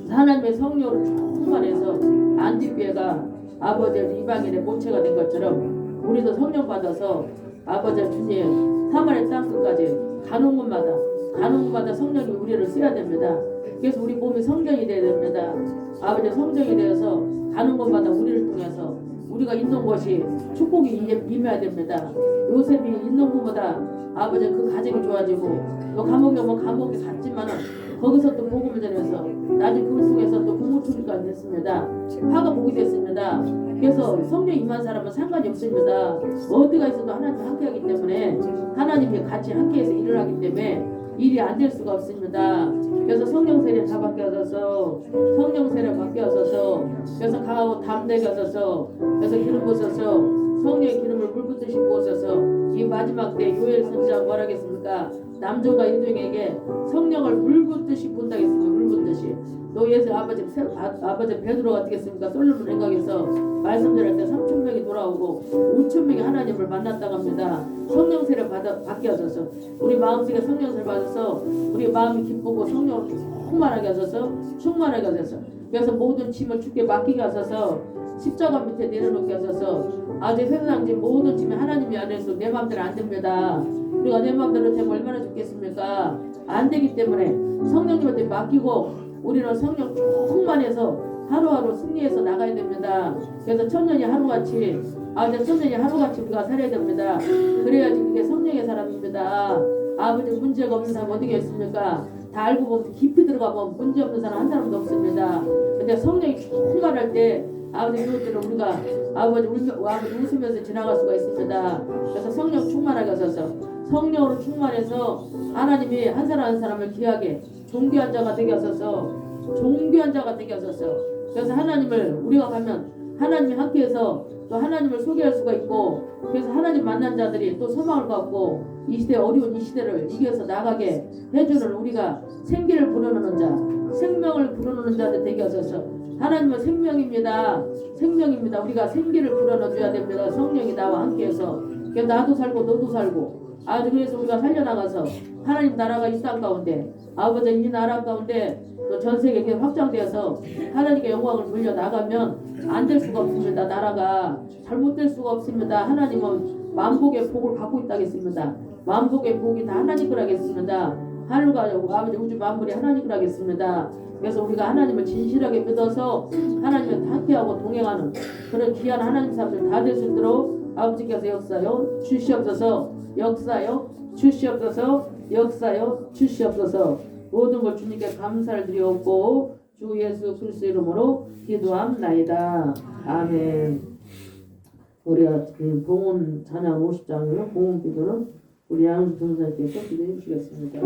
하나님의 성령으로 충만해서 안디교회가 아버지 이방인의 모체가 된 것처럼 우리도 성령 받아서 아버지 주님 사마리아 땅끝까지 가는 곳마다 성령이 우리를 써야 됩니다. 그래서 우리 몸이 성전이 되어야 됩니다. 아버지 성전이 되어서 가는 곳마다 우리를 통해서 우리가 있는 곳이 축복이 임해야 됩니다. 요셉이 있는 곳마다 아버지 그 가정이 좋아지고 또 감옥에 오면 감옥에 갔지만은 거기서 또 복음을 전해서 나중에 그걸 통해서 또 국무총리가 됐습니다. 화가 복이 됐습니다. 그래서 성령 임한 사람은 상관이 없습니다. 어디가 있어도 하나님 함께하기 때문에 하나님이 같이 함께해서 일을 하기 때문에 일이 안 될 수가 없습니다. 그래서 성령 세례 다 바뀌어서 성령 세례 바뀌어서 그래서 강하고 담대게 하소서. 그래서 기름 부어서 성령의 기름을 물붓듯이 부어서 이 마지막 때 요엘 선지자가 뭐라 하겠습니까? 남종과 여종에게 성령을 물붓듯이 부은다 했습니다. 물붓듯이. 또 예수 아버지 베드로가 어떻겠습니까? 솔로몬 행각에서 말씀드릴 때 3,000명이 돌아오고 5,000명이 하나님을 만났다고 합니다. 성령 세례 받게 하소서. 우리 마음속에 성령 세례 받아서 우리 마음이 기쁘고 성령을 충만하게 하소서. 충만하게 하소서. 그래서 모든 짐을 주께 맡기게 하소서. 십자가 밑에 내려놓게 하소서. 아직 세상 진 모든 짐이 하나님이 안에서 내 마음대로 안 됩니다. 우리가 내 마음대로 되면 얼마나 좋겠습니까? 안 되기 때문에 성령님한테 맡기고 우리는 성령 충만해서 하루하루 승리해서 나가야 됩니다. 그래서 천년이 하루같이 천년이 하루같이 우리가 살아야 됩니다. 그래야지 그게 성령의 사람입니다. 아버지 문제가 없는 사람 어디가 있습니까? 다 알고 보면 깊이 들어가면 문제 없는 사람 한 사람도 없습니다. 근데 성령이 충만할 때 아버지 이것들은 우리가 아버지 웃으면서 지나갈 수가 있습니다. 그래서 성령 충만하게 하셔서 성령으로 충만해서 하나님이 한 사람 한 사람을 귀하게 존귀한 자가 되게 하셔서 존귀한 자가 되게 하셔서 그래서 하나님을 우리가 가면 하나님이 함께해서 또 하나님을 소개할 수가 있고 그래서 하나님 만난 자들이 또 소망을 갖고 이 시대 어려운 이 시대를 이겨서 나가게 해주는 우리가 생기를 불어넣는 자 생명을 불어넣는 자들 되게 하셔서 하나님은 생명입니다. 생명입니다. 우리가 생기를 불어넣어줘야 됩니다. 성령이 나와 함께해서 그래서 나도 살고 너도 살고 그래서 우리가 살려나가서 하나님 나라가 이 땅 가운데 아버지 이 나라 가운데 또 전 세계에 확장되어서 하나님께 영광을 돌려나가면 안 될 수가 없습니다. 나라가 잘못될 수가 없습니다. 하나님은 만복의 복을 갖고 있다겠습니다. 만복의 복이 다 하나님 거라겠습니다. 하늘과 아버지 우주 만물이 하나님 거라겠습니다. 그래서 우리가 하나님을 진실하게 믿어서 하나님을 함께하고 동행하는 그런 귀한 하나님 사람들 다 될 수 있도록 아버지께서 역사요 주시옵소서. 역사요 주시옵소서. 역사요 주시옵소서. 모든 걸 주님께 감사를 드리옵고 주 예수 그리스도 이름으로 기도합나이다. 아멘. 우리가 봉헌 찬양 50장으로 봉헌 기도는 우리 양수 전사님께서 기도해 주시겠습니다.